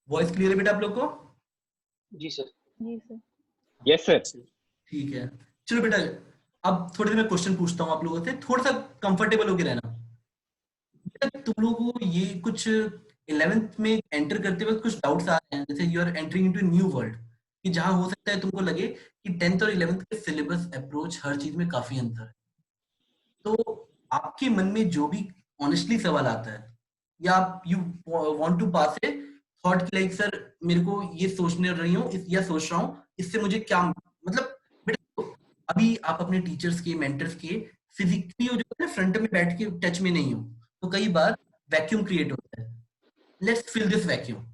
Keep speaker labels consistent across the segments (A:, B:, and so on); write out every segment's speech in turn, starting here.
A: Voice clear है बेटा आप लोग को?
B: जी सर।
C: जी सर।
D: Yes sir.
A: ठीक है, चलो बेटा अब थोड़ी देर में क्वेश्चन पूछता हूँ आप लोगों से, थोड़ा सा कंफर्टेबल होके रहना। बेटा तुम लोगों को ये कुछ 11th में एंटर करते वक्त कुछ डाउट्स आ रहे हैं, जैसे you are entering into new world, कि जहां हो सकता है तुमको लगे कि 10th और 11th के सिलेबस अप्रोच हर चीज में काफी अंतर है। तो आपके मन में जो भी ऑनेस्टली सवाल आता है, या आप you want to pass a thought कि लाइक सर मेरे को ये सोचने रही हूँ या सोच रहा हूँ, इससे मुझे क्या मतलब, बेटा अभी आप अपने टीचर्स के मेंटर्स के फिजिकली जो है ना फ्रंट में बैठ के टच में नहीं हो, तो कई बार वैक्यूम क्रिएट होता है। Let's fill this vacuum.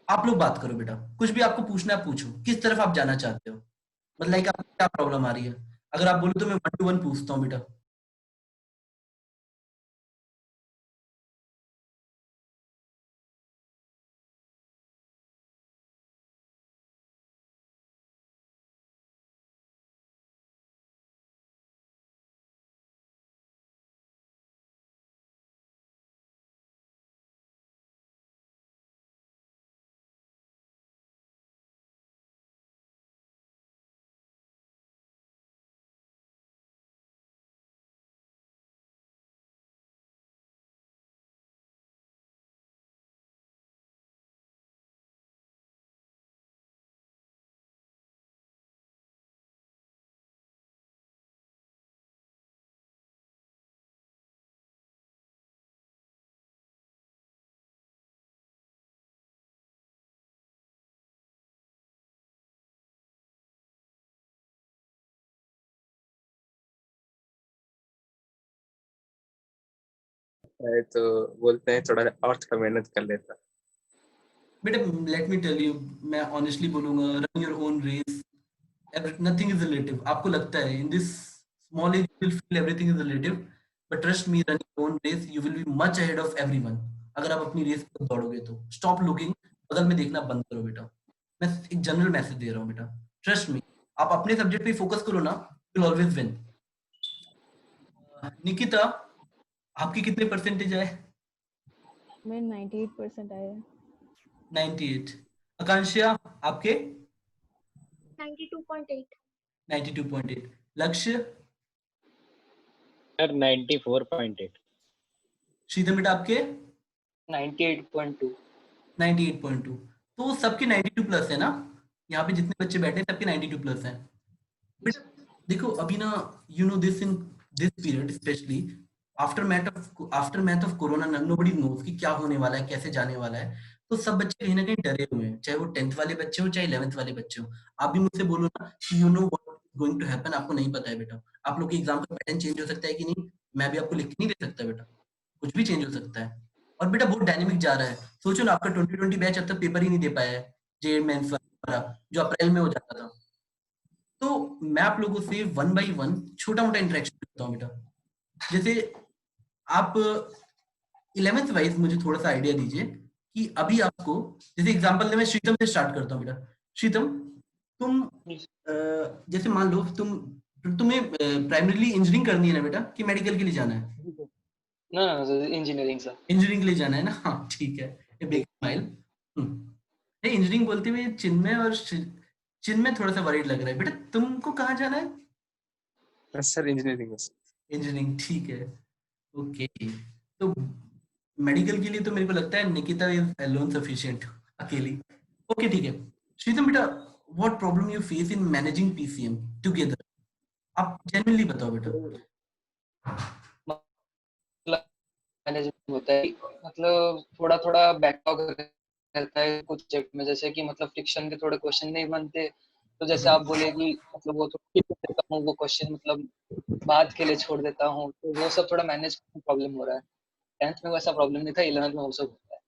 A: आप लोग बात करो बेटा, कुछ भी आपको पूछना है पूछो, किस तरफ आप जाना चाहते हो, मतलब लाइक आपको क्या प्रॉब्लम आ रही है। अगर आप बोलो तो मैं 1 to 1 पूछता हूँ बेटा।
D: तो बोलते हैं थोड़ा और थोड़ा मेहनत कर लेता।
A: बेटा लेट मी टेल यू, मैं ऑनेस्टली बोलूंगा, run your own race, nothing is relative. आपको लगता है in this small age you will feel everything is relative, but trust me, run your own race, you will be much ahead of everyone. अगर आप अपनी race पर दौड़ोगे तो stop looking, बगल में देखना बंद करो बेटा। मैं एक जनरल मैसेज दे रहा हूँ बेटा, ट्रस्ट मी, आप अपने सब्जेक्ट पे फोकस करो ना, you will always win. Nikita आपकी कितने परसेंटेज आए?
C: मैं 98% आया है।
A: 98। आकांक्षा आपके?
E: 92.8।
A: 92.8। लक्ष्य?
D: सर 94.8।
A: श्रीधर बेटा आपके?
B: 98.2।
A: 98.2। तो सबके 92 प्लस है ना, यहाँ पे जितने बच्चे बैठे हैं सबके 92 प्लस हैं। बेटा देखो अभी ना, you know this in this period specially aftermath of corona, nobody knows कि क्या होने वाला है, कैसे जाने वाला है। तो सब बच्चे कहीं ना कहीं डरे हुए हैं, चाहे वो 10th वाले बच्चे हो चाहे 11th वाले बच्चे हो। आप भी मुझसे बोलो ना कि you know what going to happen, आपको नहीं पता है बेटा। आप लोग के एग्जाम का पैटर्न चेंज हो सकता है कि नहीं, मैं भी आपको लिख के नहीं दे सकता बेटा, कुछ भी चेंज हो सकता है। और बेटा बहुत डायनेमिक जा रहा है, सोचो ना आपका 2020 बैच अब तक पेपर ही नहीं दे पाया है, जे मेंस वाला जो अप्रैल में हो जाता था। तो मैं आप लोगों से 1 by 1 छोटा मोटा इंटरेक्शन करता हूँ बेटा। जैसे आप 11th वाइज मुझे थोड़ा सा आइडिया दीजिए कि अभी आपको, जैसे एग्जांपल मैं श्रीतम से स्टार्ट करता हूँ बेटा। श्रीतम तुम जैसे मान लो तुम्हें प्राइमरीली इंजीनियरिंग करनी है ना बेटा, कि मेडिकल के लिए जाना है?
B: ना ना सर, इंजीनियरिंग सर।
A: इंजीनियरिंग के लिए जाना है ना, हाँ ठीक है, ए बिग स्माइल। इंजीनियरिंग बोलते हुए चिन्मय थोड़ा सा वरीड लग रहा है बेटा, तुमको कहाँ जाना है?
D: Sir engineering.
A: इंजीनियरिंग, ठीक है, ओके। तो मेडिकल के लिए तो मेरे को लगता है निकिता इज अलोन सफिशिएंट, अकेली। ओके ठीक है। श्रीतम बेटा what problem you face in managing PCM together, आप जेन्युइनली बताओ बेटा।
B: मतलब मैनेजमेंट होता है, मतलब थोड़ा थोड़ा बैकलॉग रहता है कुछ सब्जेक्ट में, जैसे कि मतलब फ्रिक्शन के थोड़े क्वेश्चन नहीं बनते, तो जैसे आप बोले कि मतलब वो तो skip कर देता हूँ, वो क्वेश्चन मतलब बाद के लिए छोड़ देता हूँ, तो वो सब थोड़ा मैनेज करने में प्रॉब्लम हो रहा है। 10th में वैसा प्रॉब्लम नहीं था, 11th में वो सब होता है।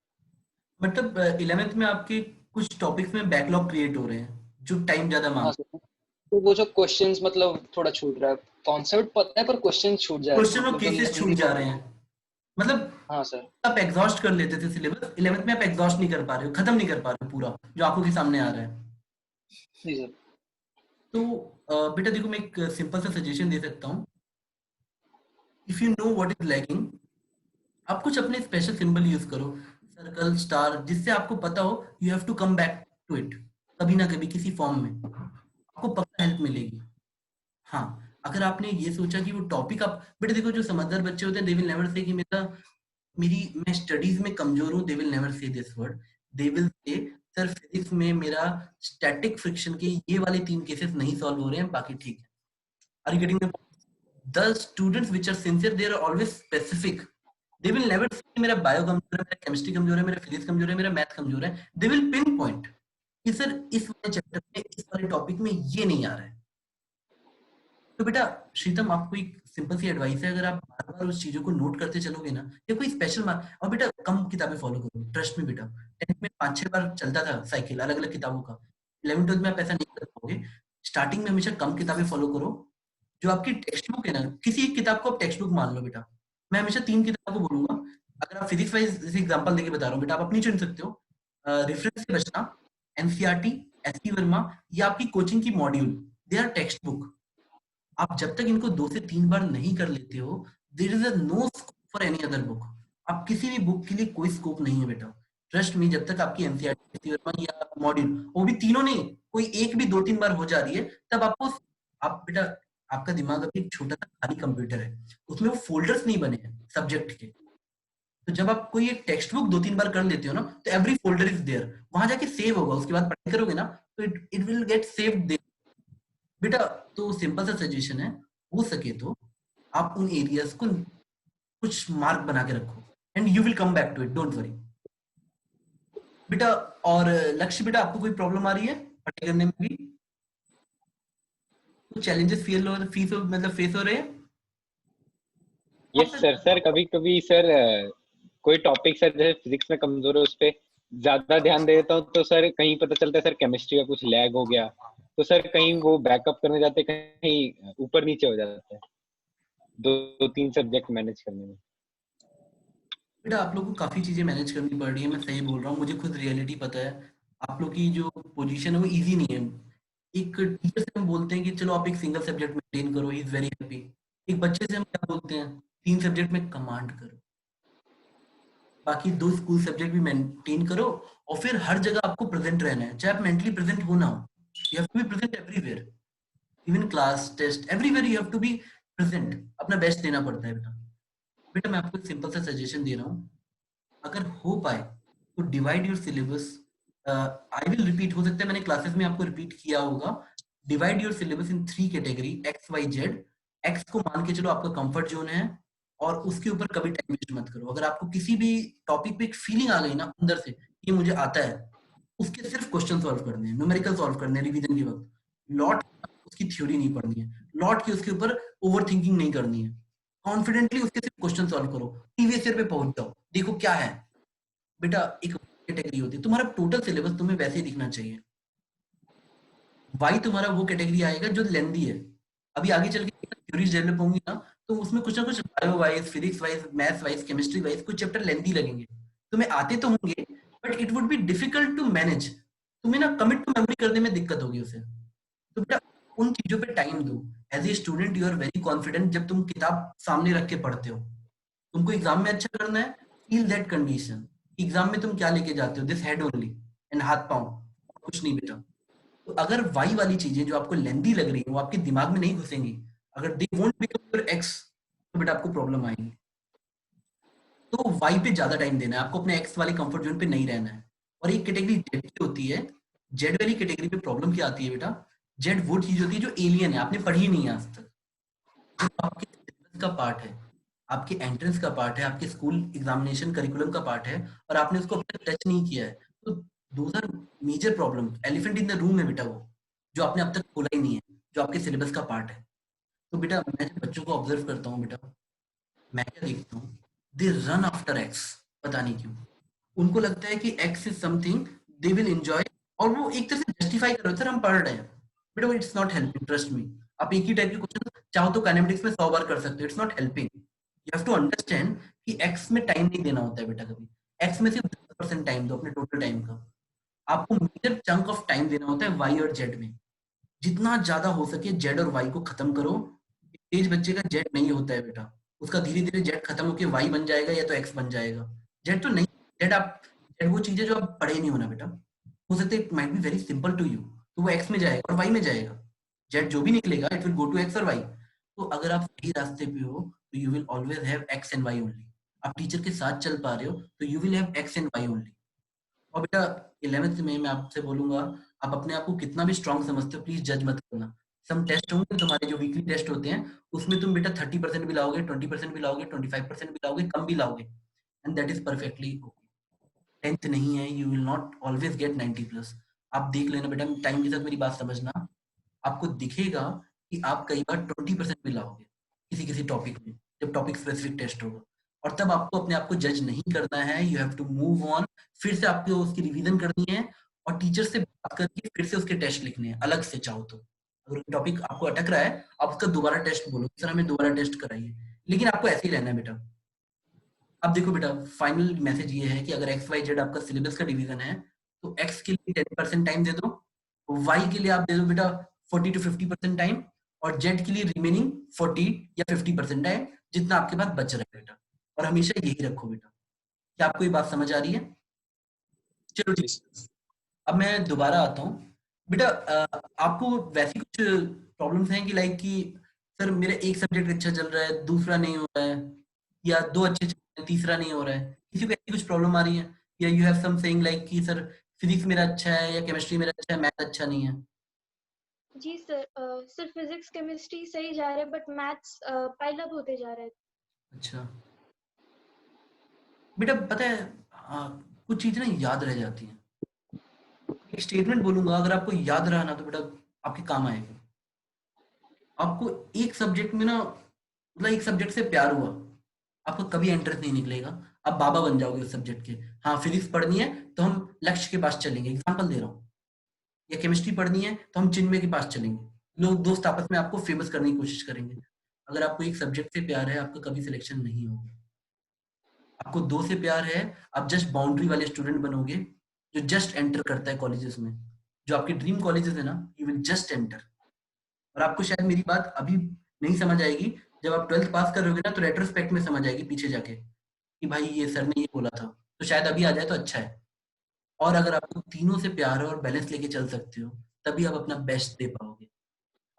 A: मतलब 11th में आपके कुछ टॉपिक्स में बैकलॉग क्रिएट हो रहे हैं जो टाइम ज्यादा
B: हाँ
A: मांग,
B: सर, तो वो जो क्वेश्चंस मतलब थोड़ा छूट रहा है, कॉन्सेप्ट पता है पर क्वेश्चन छूट जा रहे हैं,
A: क्वेश्चन और
B: मतलब जो
A: केसेस छूट
B: हिंदी
A: जा
B: में।
A: रहे हैं। मतलब
B: हाँ सर।
A: आप एग्जॉस्ट कर लेते थे सिलेबस, 11th में आप एग्जॉस्ट नहीं कर पा रहे हो, खत्म नहीं कर पा रहे हो पूरा जो आंखों के सामने आ रहा है।
B: जी सर।
A: तो बेटा देखो मैं एक सिंपल सा सजेशन दे सकता हूँ, if you know what is lacking, आप कुछ अपने स्पेशल सिंबल यूज करो। सर्कल, स्टार, जिससे आपको पता हो you have to come back to it कभी ना कभी किसी फॉर्म में, आपको पक्का हेल्प मिलेगी। हाँ, अगर आपने ये सोचा कि वो टॉपिक आप, बेटा देखो जो समझदार बच्चे होते हैं दे विल नेवर से कि मैं स्टडीज में कमजोर हूँ, they will never say this word, they will say sir physics में मेरा स्टैटिक फ्रिक्शन के ये वाले 3 केसेस नहीं सॉल्व हो रहे हैं, बाकी ठीक है। Are you getting? The students which are sincere, they are always specific. They will never say मेरा बायो कमजोर है, मेरा केमिस्ट्री कमजोर है, मेरा फिजिक्स कमजोर है, मेरा मैथ कमजोर है। They will pinpoint कि सर इस वाले चैप्टर में, इस वाले टॉपिक में ये नहीं आ रहा है। तो बेटा श्रीतम, आपको एक सिंपल सी एडवाइस है, अगर आप बार बार उस चीजों को नोट करते चलोगे ना, या कोई स्पेशल मार्क, और बेटा कम किताबें फॉलो करो, ट्रस्ट में बेटा। 10th में 5-6 बार चलता था साइकिल अलग अलग किताबों का, 11th 12th में आप ऐसा नहीं कर पाओगे। स्टार्टिंग में हमेशा कम किताबें फॉलो करो। जो आपकी टेक्स्ट बुक है ना, किसी एक किताब को आप टेक्स्ट बुक मान लो बेटा। मैं हमेशा 3 किताबों को बोलूंगा, अगर आप फिजिक्स वाइज जैसे एग्जांपल देके बता रहा हूँ बेटा, आप अपनी चुन सकते हो। रेफरेंस से बचना, एनसीईआरटी, एसपी वर्मा, या आपकी कोचिंग की module, they are text book. आप जब तक इनको 2 से 3 बार नहीं कर लेते हो, there is a no scope for any other book. आप किसी भी बुक के लिए कोई स्कोप नहीं है बेटा, ट्रस्ट मी। जब तक आपकी एनसीईआरटी या मॉड्यूल, वो भी तीनों नहीं, कोई एक भी 2-3 बार हो जा रही है, तब आपको, आप बेटा, आपका दिमाग अभी एक छोटा सा खाली कंप्यूटर है, उसमें वो फोल्डर्स नहीं बने हैं सब्जेक्ट के। तो जब आप कोई एक टेक्स्ट बुक 2-3 बार कर लेते हो ना, तो एवरी फोल्डर इज देयर, वहां जाके सेव होगा, उसके बाद पढ़ाई करोगे ना तो it will get saved there बेटा। तो सिंपल सा सजेशन है, हो सके तो आप उन एरियाज को कुछ मार्क बना के रखो, and you will come back to it, don't worry बेटा। और लक्ष्य बेटा, आपको कोई प्रॉब्लम आ रही है पढ़ाई करने में भी? कुछ चैलेंजेस फेस हो रहे हैं?
E: Yes sir. सर कभी कभी सर कोई टॉपिक सर जैसे फिजिक्स में कमजोर है, उस पे ज्यादा ध्यान दे देता हूँ, तो सर कहीं पता चलता है सर केमिस्ट्री का कुछ लैग हो गया, तो सर कहीं वो बैकअप करने जाते, कहीं ऊपर नीचे हो जाता है 2-3 सब्जेक्ट मैनेज करने में।
A: बेटा आप लोग को काफी चीजें मैनेज करनी पड़ रही है, मैं सही बोल रहा हूँ, मुझे खुद रियलिटी पता है। आप लोग की जो पोजीशन है वो इजी नहीं है। एक टीचर से हम बोलते हैं कि चलो आप एक सिंगल सब्जेक्ट मेंटेन करो, ही इज वेरी हैप्पी। एक बच्चे से हम क्या बोलते हैं, 3 सब्जेक्ट में कमांड करो, बाकी 2 स्कूल सब्जेक्ट भी मेंटेन करो, और फिर हर जगह आपको प्रेजेंट रहना है, चाहे आप मेंटली प्रेजेंट हो ना हो, you have to be present everywhere, even class, test, everywhere you have to be present, अपना बेस्ट देना पड़ता है बेटा। बेटा मैं आपको एक सिंपल सा सजेशन दे रहा हूँ, अगर हो पाए तो divide your syllabus. I will repeat, हो सकता है मैंने क्लासेस में आपको रिपीट किया होगा। Divide your syllabus in 3 category, X Y Z. X को मान के चलो आपका कंफर्ट जोन है, और उसके ऊपर कभी टाइम वेस्ट मत करो। अगर आपको किसी भी टॉपिक पे एक फीलिंग आ गई ना अंदर से, ये मुझे आता है, उसके सिर्फ क्वेश्चन सॉल्व करने हैं, न्यूमेरिकल सॉल्व करने हैं रिवीजन के वक्त। लॉट उसकी थ्योरी नहीं पढ़नी है, लॉट की उसके ऊपर ओवर थिंकिंग नहीं करनी है, कॉन्फिडेंटली उसके सिर्फ क्वेश्चन सॉल्व करो, प्रीवियस ईयर पे पहुंच जाओ, देखो क्या है। बेटा एक कैटेगरी होती है, तुम्हारा टोटल सिलेबस तुम्हें वैसे ही दिखना चाहिए। वाई तुम्हारा वो कैटेगरी आएगा जो लेंदी है। अभी आगे चल के थ्योरीज डेवलप होंगी ना, तो उसमें कुछ ना कुछ bio wise, physics wise, maths wise, chemistry wise कुछ चैप्टर लेंदी लगेंगे। तुम्हें आते तो होंगे, but it would be difficult to manage, तुम्हें ना कमिट टू मेमोरी करने में दिक्कत होगी उसे। तो बेटा उन चीजों पे टाइम दो। As a student you are very confident जब तुम किताब सामने रख के पढ़ते हो। तुमको एग्जाम में अच्छा करना है, फील दैट कंडीशन। एग्जाम में तुम क्या लेके जाते हो, दिस हेड ओनली एंड हाथ पांव, कुछ नहीं बेटा। तो अगर वाई वाली चीजें जो आपको लेंदी लग रही है वो आपके दिमाग में नहीं घुसेंगी, अगर they won't become your x, तो बेटा आपको प्रॉब्लम आएगी। तो वाई पे ज्यादा टाइम देना है आपको, अपने एक्स वाले कंफर्ट जोन पे नहीं रहना है। और एक कैटेगरी जेड की होती है। जेड वाली कैटेगरी पे प्रॉब्लम क्या आती है बेटा, जेड वो चीज होती है जो एलियन है, आपने पढ़ी नहीं है आज तक, जो आपके सिलेबस का पार्ट है, आपके एंट्रेंस का पार्ट है, आपके स्कूल एग्जामिनेशन करिकुलम का पार्ट है, और आपने उसको अब तक टच नहीं किया है। तो those are major problem, elephant in the room है बेटा वो, जो आपने अब तक खोला ही नहीं है, जो आपके सिलेबस का पार्ट है। तो बेटा मैं जब बच्चों को ऑब्जर्व करता हूँ बेटा, मैं क्या देखता हूँ, दे रन आफ्टर एक्स, पता नहीं क्यों। उनको लगता है कि x is something they will enjoy, और वो एक तरह से जस्टिफाई कर रहे हो, सर हम पढ़ रहे हैं। बेटा वो it's not helping, trust me. आप एक ही टाइप के क्वेश्चन चाहो तो काइनेमेटिक्स में 100 बार कर सकते हो, it's not helping. You have to understand कि एक्स में टाइम नहीं देना होता है बेटा कभी। एक्स में सिर्फ 10% टाइम दो अपने टोटल टाइम का, आपको मेजर चंक ऑफ टाइम देना होता है वाई और जेड में। जितना ज्यादा हो सके जेड और वाई को खत्म करो। तेज बच्चे का जेड नहीं होता है बेटा, उसका धीरे धीरे जेड खत्म होकर वाई बन जाएगा या तो एक्स बन जाएगा। जेड तो नहीं जेड वो चीजें जो आप पढ़े नहीं होना बेटा, हो सकता है it might be very simple to you, तो वो एक्स में जाएगा और वाई में जाएगा। जेड जो भी निकलेगा it will go to X और वाई। तो अगर आप सही रास्ते पे हो तो you will always have X and Y only. आप टीचर के साथ चल पा रहे हो तो you will have X and Y only. और बेटा 11th में मैं आपसे बोलूंगा, आप अपने आप को कितना भी स्ट्रांग समझते हो प्लीज जज मत करना। सम टेस्ट होंगे तुम्हारे जो वीकली टेस्ट होते हैं, उसमें तुम बेटा 30% भी लाओगे, 20% भी लाओगे, 25% भी लाओगे, कम भी लाओगे, and that is perfectly okay. 10th नहीं है, you will not always get 90+। आप देख लेना बेटा, टाइम के साथ मेरी बात समझना, आपको दिखेगा कि आप कई बार 20% भी लाओगे किसी किसी टॉपिक में, जब टॉपिक स्पेसिफिक टेस्ट होगा। और तब आपको अपने आप को जज नहीं करना है, you have to move on. फिर से आपको उसकी रिवीजन करनी है और टीचर से बात करके फिर से उसके टेस्ट लिखने हैं अलग से। चाहो तो अगर टॉपिक आपको अटक रहा है, आप उसका दोबारा टेस्ट बोलो, सर हमें दोबारा टेस्ट कराइए, लेकिन आपको ऐसे ही रहना है बेटा। अब देखो बेटा, फाइनल मैसेज ये है कि अगर एक्स वाई जेड आपका सिलेबस का डिवीजन है तो एक्स के लिए 10% टाइम दे दो, वाई के लिए आप दे दो बेटा 40 to 50% टाइम, और जेड के लिए रिमेनिंग 40 या 50% टाइम, जितना आपके पास बच रहा है बेटा। और हमेशा यही रखो बेटा। क्या आपको ये बात समझ आ रही है? चलो ठीक, अब मैं दोबारा आता हूँ बेटा। आपको वैसी कुछ प्रॉब्लम्स हैं कि लाइक कि सर मेरा एक सब्जेक्ट अच्छा चल रहा है, दूसरा नहीं हो रहा है, या दो अच्छे चल रहे हैं, तीसरा नहीं हो रहा है, किसी को ऐसी कुछ प्रॉब्लम आ रही है? या you have some saying like कि सर फिजिक्स मेरा अच्छा है या केमिस्ट्री मेरा अच्छा है, मैथ अच्छा नहीं है?
F: जी सर, सर फिजिक्स केमिस्ट्री सही जा रहा है बट मैथ्स पाइल अप होते जा रहा है।
A: अच्छा बेटा, पता है कुछ चीजें ना याद रह जाती हैं। एक स्टेटमेंट बोलूंगा, अगर आपको याद रहा ना तो बेटा आपके काम आएगा। आपको एक सब्जेक्ट में ना, मतलब एक सब्जेक्ट से प्यार हुआ, आपको कभी इंटरेस्ट नहीं निकलेगा, आप बाबा बन जाओगे उस सब्जेक्ट के। हाँ फिजिक्स पढ़नी है तो हम लक्ष्य के पास चलेंगे, एग्जाम्पल दे रहा हूँ, या केमिस्ट्री पढ़नी है तो हम चिन्मय के पास चलेंगे। लोग दोस्त आपस में आपको फेमस करने की कोशिश करेंगे। अगर आपको एक सब्जेक्ट से प्यार है, आपका कभी सिलेक्शन नहीं होगा। आपको दो से प्यार है, आप जस्ट बाउंड्री वाले स्टूडेंट बनोगे जो जस्ट एंटर करता है कॉलेजेस में, जो आपके ड्रीम कॉलेजेस है ना, यू विल जस्ट एंटर। और आपको शायद मेरी बात अभी नहीं समझ आएगी, जब आप 12th पास कर रहोगे ना तो रेट्रोस्पेक्ट में समझ आएगी पीछे जाके कि भाई ये सर ने ये बोला था, तो शायद अभी आ जाए तो अच्छा है। और अगर आपको तीनों से प्यार है और बैलेंस लेके चल सकते हो, तभी आप अपना बेस्ट दे पाओगे।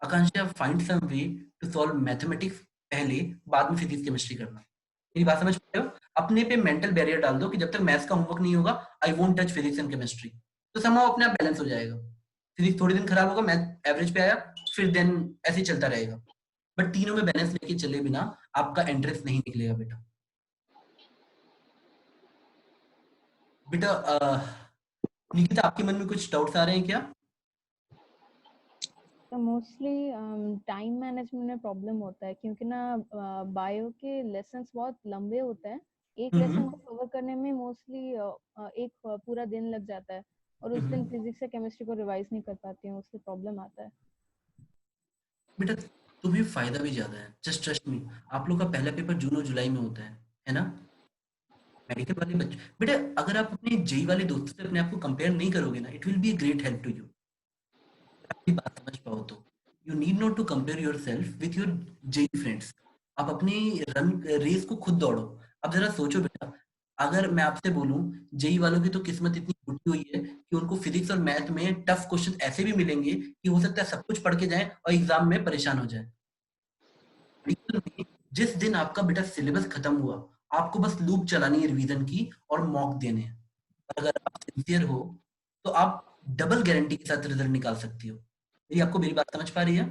A: Akanksha, find some way to solve mathematics पहले, बाद में फिजिक्स केमिस्ट्री करना। मेरी बात समझ पा रहे हो? अपने पे मेंटल बैरियर डाल दो कि जब तक मैथ्स का होमवर्क नहीं होगा I won't touch physics and chemistry, तो समहाउ अपने आप बैलेंस हो जाएगा। फिजिक्स थोड़ी दिन खराब होगा, मैथ एवरेज पे आया, फिर देन ऐसे ही चलता रहेगा। बट तीनों में बैलेंस लेके चले बिना आपका इंटरेस्ट नहीं निकलेगा बेटा। बेटा निकिता, आपके मन में कुछ डाउट्स आ रहे हैं क्या?
C: तो मोस्टली टाइम मैनेजमेंट में प्रॉब्लम होता है, क्योंकि ना बायो के लेसन्स बहुत लंबे होते हैं। एक लेसन को कवर करने में मोस्टली एक पूरा दिन लग जाता है, और उस दिन फिजिक्स या केमिस्ट्री को रिवाइज नहीं कर पाती हूँ, उससे प्रॉब्लम आता है।
A: बेटा तुम्हें फायदा भी ज्यादा है, जस्ट ट्रस्ट मी। आप लोग का पहला पेपर जून और जुलाई में होता है ना? मेडिकल वाले बच्चे बेटा, अगर आप अपने जेई वाले दोस्तों से अपने आप को कंपेयर नहीं करोगे ना, it will be a great help to you. आपकी बात समझ पाओ तो you need not to compare yourself with your JEE friends. आप अपनी रन रेस को खुद दौड़ो। अब जरा सोचो बेटा, अगर मैं आपसे बोलूं जेई वालों की तो किस्मत इतनी टूटी हुई है कि उनको फिजिक्स और मैथ में टफ क्वेश्चन ऐसे भी मिलेंगे कि हो सकता है सब कुछ पढ़ के जाएं और एग्जाम में परेशान हो जाए। मेडिकल में जिस दिन आपका बेटा सिलेबस खत्म हुआ, आपको बस लूप चलानी है रिवीजन की और मॉक देने हैं। अगर आप सिंसियर हो तो आप डबल गारंटी के साथ रिजल्ट निकाल सकती हो। मेरी आपको मेरी बात समझ पा रही है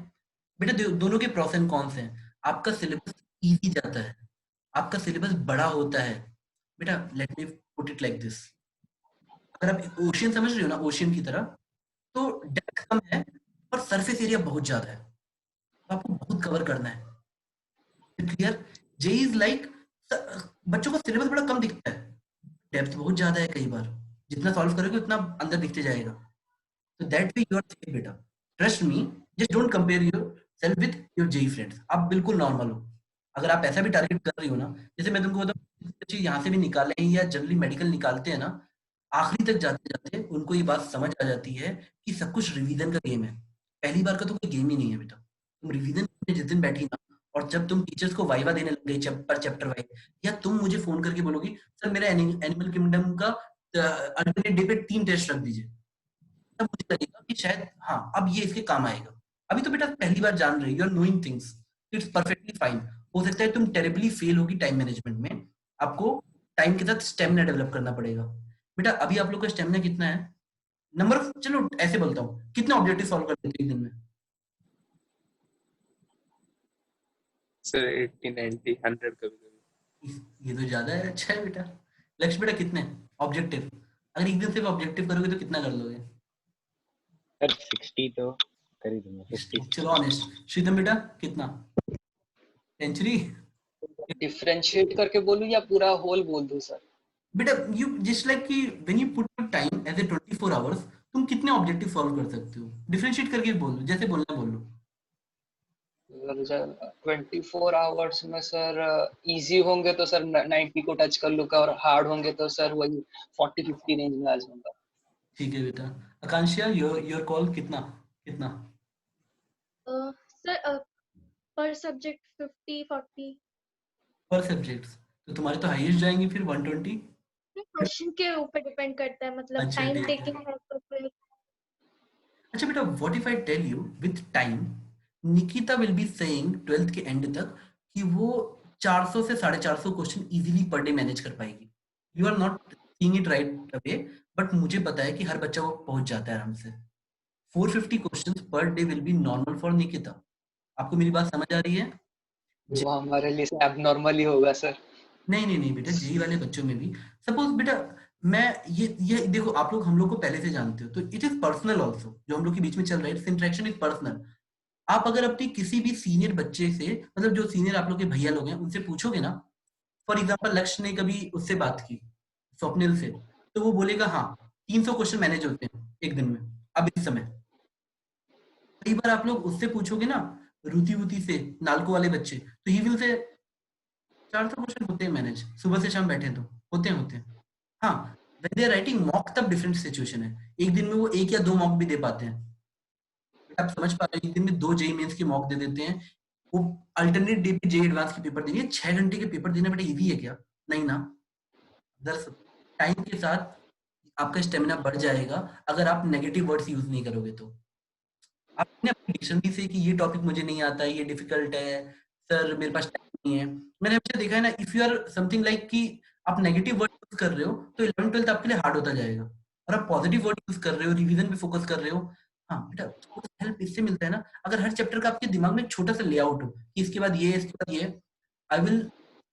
A: बेटा? दोनों के प्रोस एंड कॉन्स हैं। आपका सिलेबस इजी जाता है, आपका सिलेबस बड़ा होता है बेटा। Let me put it like this, अगर आप ओशियन समझ रहे हो ना, ओशियन की तरह, तो डेप्थ कम है और सरफेस एरिया बहुत ज्यादा है, तो आपको बहुत कवर करना है। क्लियर? जेई इज लाइक, बच्चों का सिलेबस बड़ा कम दिखता है, डेप्थ बहुत ज्यादा है, कई बार जितना सॉल्व करोगे उतना अंदर दिखते जाएगा। So that way you are safe बेटा। Trust me, just don't compare yourself with your JEE friends। आप बिल्कुल नॉर्मल हो। अगर आप ऐसा भी टारगेट कर रही हो ना, जैसे मैं तुमको बताऊं, बच्चे यहाँ से भी निकाले हैं या जनरली मेडिकल निकालते हैं ना, आखिरी तक जाते जाते उनको ये बात समझ आ जाती है कि सब कुछ रिवीजन का गेम है। पहली बार का तो कोई गेम ही नहीं है बेटा। तुम रिवीजन जिस दिन बैठी ना, और जब तुम टीचर्स को वाइवा देने लग गई पर चैप्टर वाइज, या तुम मुझे फोन करके बोलोगी सर मेरा एनिमल किंगडम का अल्टरनेट डे पे 3 टेस्ट रख दीजिए, तब मुझे लगेगा कि शायद हाँ अब ये इसके काम आएगा। अभी तो बेटा पहली बार जान रही, you are knowing things, it's perfectly fine. हो सकता है तुम टेरिबली फेल होगी टाइम मैनेजमेंट में, आपको टाइम के साथ स्टेमिना डेवलप करना पड़ेगा। बेटा अभी आप लोग का स्टेमिना कितना है? नंबर ऑफ, चलो ऐसे बोलता हूँ, कितने ऑब्जेक्टिव सॉल्व कर लेते हो एक दिन में?
D: सर 80 90 100 कभी कभी।
A: ये तो ज्यादा है। अच्छा है बेटा। लक्ष्य बेटा कितने ऑब्जेक्टिव? अगर एक दिन सिर्फ ऑब्जेक्टिव करोगे तो कितना कर लोगे?
E: सर 60 तो कर ही दूंगा, 50।
A: चलो ऑनेस्ट। श्रीतम बेटा कितना? सेंचुरी?
B: डिफरेंशिएट करके बोलूं या पूरा होल बोल दूं सर?
A: बेटा यू जस्ट लाइक कि when you put your time as a 24 hours, तुम कितने ऑब्जेक्टिव सॉल्व कर सकते हो? डिफरेंशिएट करके बोल लो, जैसे बोलना बोल लो।
B: 24 आवर्स में सर इजी होंगे तो सर 90 को टच कर लूंगा, और हार्ड होंगे तो सर वही 40-50 रेंज में आ जाऊंगा।
A: ठीक है बेटा। आकांक्षा योर कॉल कितना कितना?
F: सर पर सब्जेक्ट 50-40।
A: पर सब्जेक्ट तो तुम्हारे तो हाईएस्ट जाएंगे फिर 120।
F: क्वेश्चन के ऊपर डिपेंड करता है, मतलब
A: अच्छा
F: टाइम
A: ठीक
F: टेकिंग
A: है।
F: है तो फिर।
A: अच्छा बेटा what if I tell you with time Nikita will be saying 12th के एंड तक कि वो 400 से 450 question easily per day manage कर पाएगी। You are not seeing it right away, but मुझे पता है कि हर बच्चा वो पहुंच जाता है आराम से। 450 questions per day will be normal for Nikita. आपको मेरी बात समझ आ रही है?
B: वो हमारे लिए एबनॉर्मल ही होगा सर।
A: नहीं नहीं नहीं बेटा, जेई वाले बच्चों में भी सपोज बेटा मैं ये देखो, आप लोग हम लोग को पहले से जानते हो, तो इट इज पर्सनल ऑल्सो जो हम लोग के बीच में चल रहा है, इट्स इंटरेक्शन इज पर्सनल। आप अगर अपनी किसी भी सीनियर बच्चे से, मतलब जो सीनियर आप लोग के भैया लोग हैं, उनसे पूछोगे ना, फॉर एग्जाम्पल लक्ष्य ने कभी उससे बात की स्वप्निल से, तो वो बोलेगा हाँ 300 क्वेश्चन मैनेज होते हैं एक दिन में अब इस समय। कई बार आप लोग उससे पूछोगे ना, रुति वुति से, नालको वाले बच्चे, तो ही विल से 400 क्वेश्चन होते हैं मैनेज, सुबह से शाम बैठे तो होते हैं। हाँ when they are writing mock तब डिफरेंट सिचुएशन है, एक दिन में वो 1 या 2 मॉक भी दे पाते हैं। आप समझ पा रहे हैं, एक दिन में 2 जेई मेंस के मॉक दे देते हैं। वो अल्टरनेट डे पे जेई एडवांस के पेपर देंगे। 6 घंटे के पेपर देना बेटा इजी है क्या? नहीं ना। दरअसल टाइम के साथ आपका स्टेमिना बढ़ जाएगा अगर आप नेगेटिव वर्ड्स यूज नहीं करोगे तो। आपने अपनी डिक्शनरी से कि ये टॉपिक मुझे नहीं आता, ये डिफिकल्ट है सर, मेरे पास टाइम नहीं है, मैंने हमेशा देखा है ना, if you are something like कि आप नेगेटिव वर्ड यूज कर रहे हो तो 11th 12th आपके लिए हार्ड होता जाएगा। और आप पॉजिटिव वर्ड यूज कर रहे हो, रिवीजन पे फोकस कर रहे हो, हाँ बेटा हेल्प इससे मिलता है ना। अगर हर चैप्टर का आपके दिमाग में एक छोटा सा लेआउट हो कि इसके बाद ये, इसके बाद ये, आई विल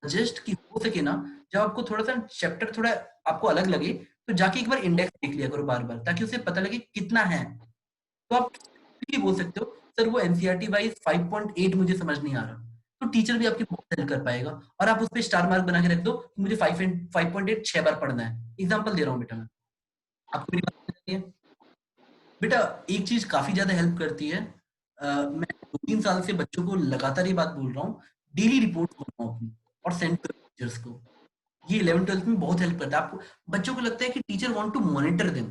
A: सजेस्ट कि हो सके ना, जब आपको थोड़ा सा चैप्टर थोड़ा आपको अलग लगे तो जाके एक बार इंडेक्स देख लिया करो बार बार, ताकि उसे पता लगे कितना है। तो आप बोल सकते हो सर वो एनसीईआरटी वाइज 5.8 मुझे समझ नहीं आ रहा, तो टीचर भी आपकी बहुत हेल्प कर पाएगा। और आप उस पर स्टार मार्क बना के रख दो कि मुझे 5.8 6 बार पढ़ना है। एग्जांपल दे रहा हूँ बेटा मैं, आपको मेरी बात समझ आ रही है? बेटा एक चीज काफी ज्यादा हेल्प करती है, मैं 2-3 साल से बच्चों को लगातार ये बात बोल रहा हूँ, डेली रिपोर्ट बनाओ अपनी और सेंड करो टीचर्स को। ये 11th 12th में बहुत हेल्प करता है आपको। बच्चों को लगता है कि teacher want to monitor them.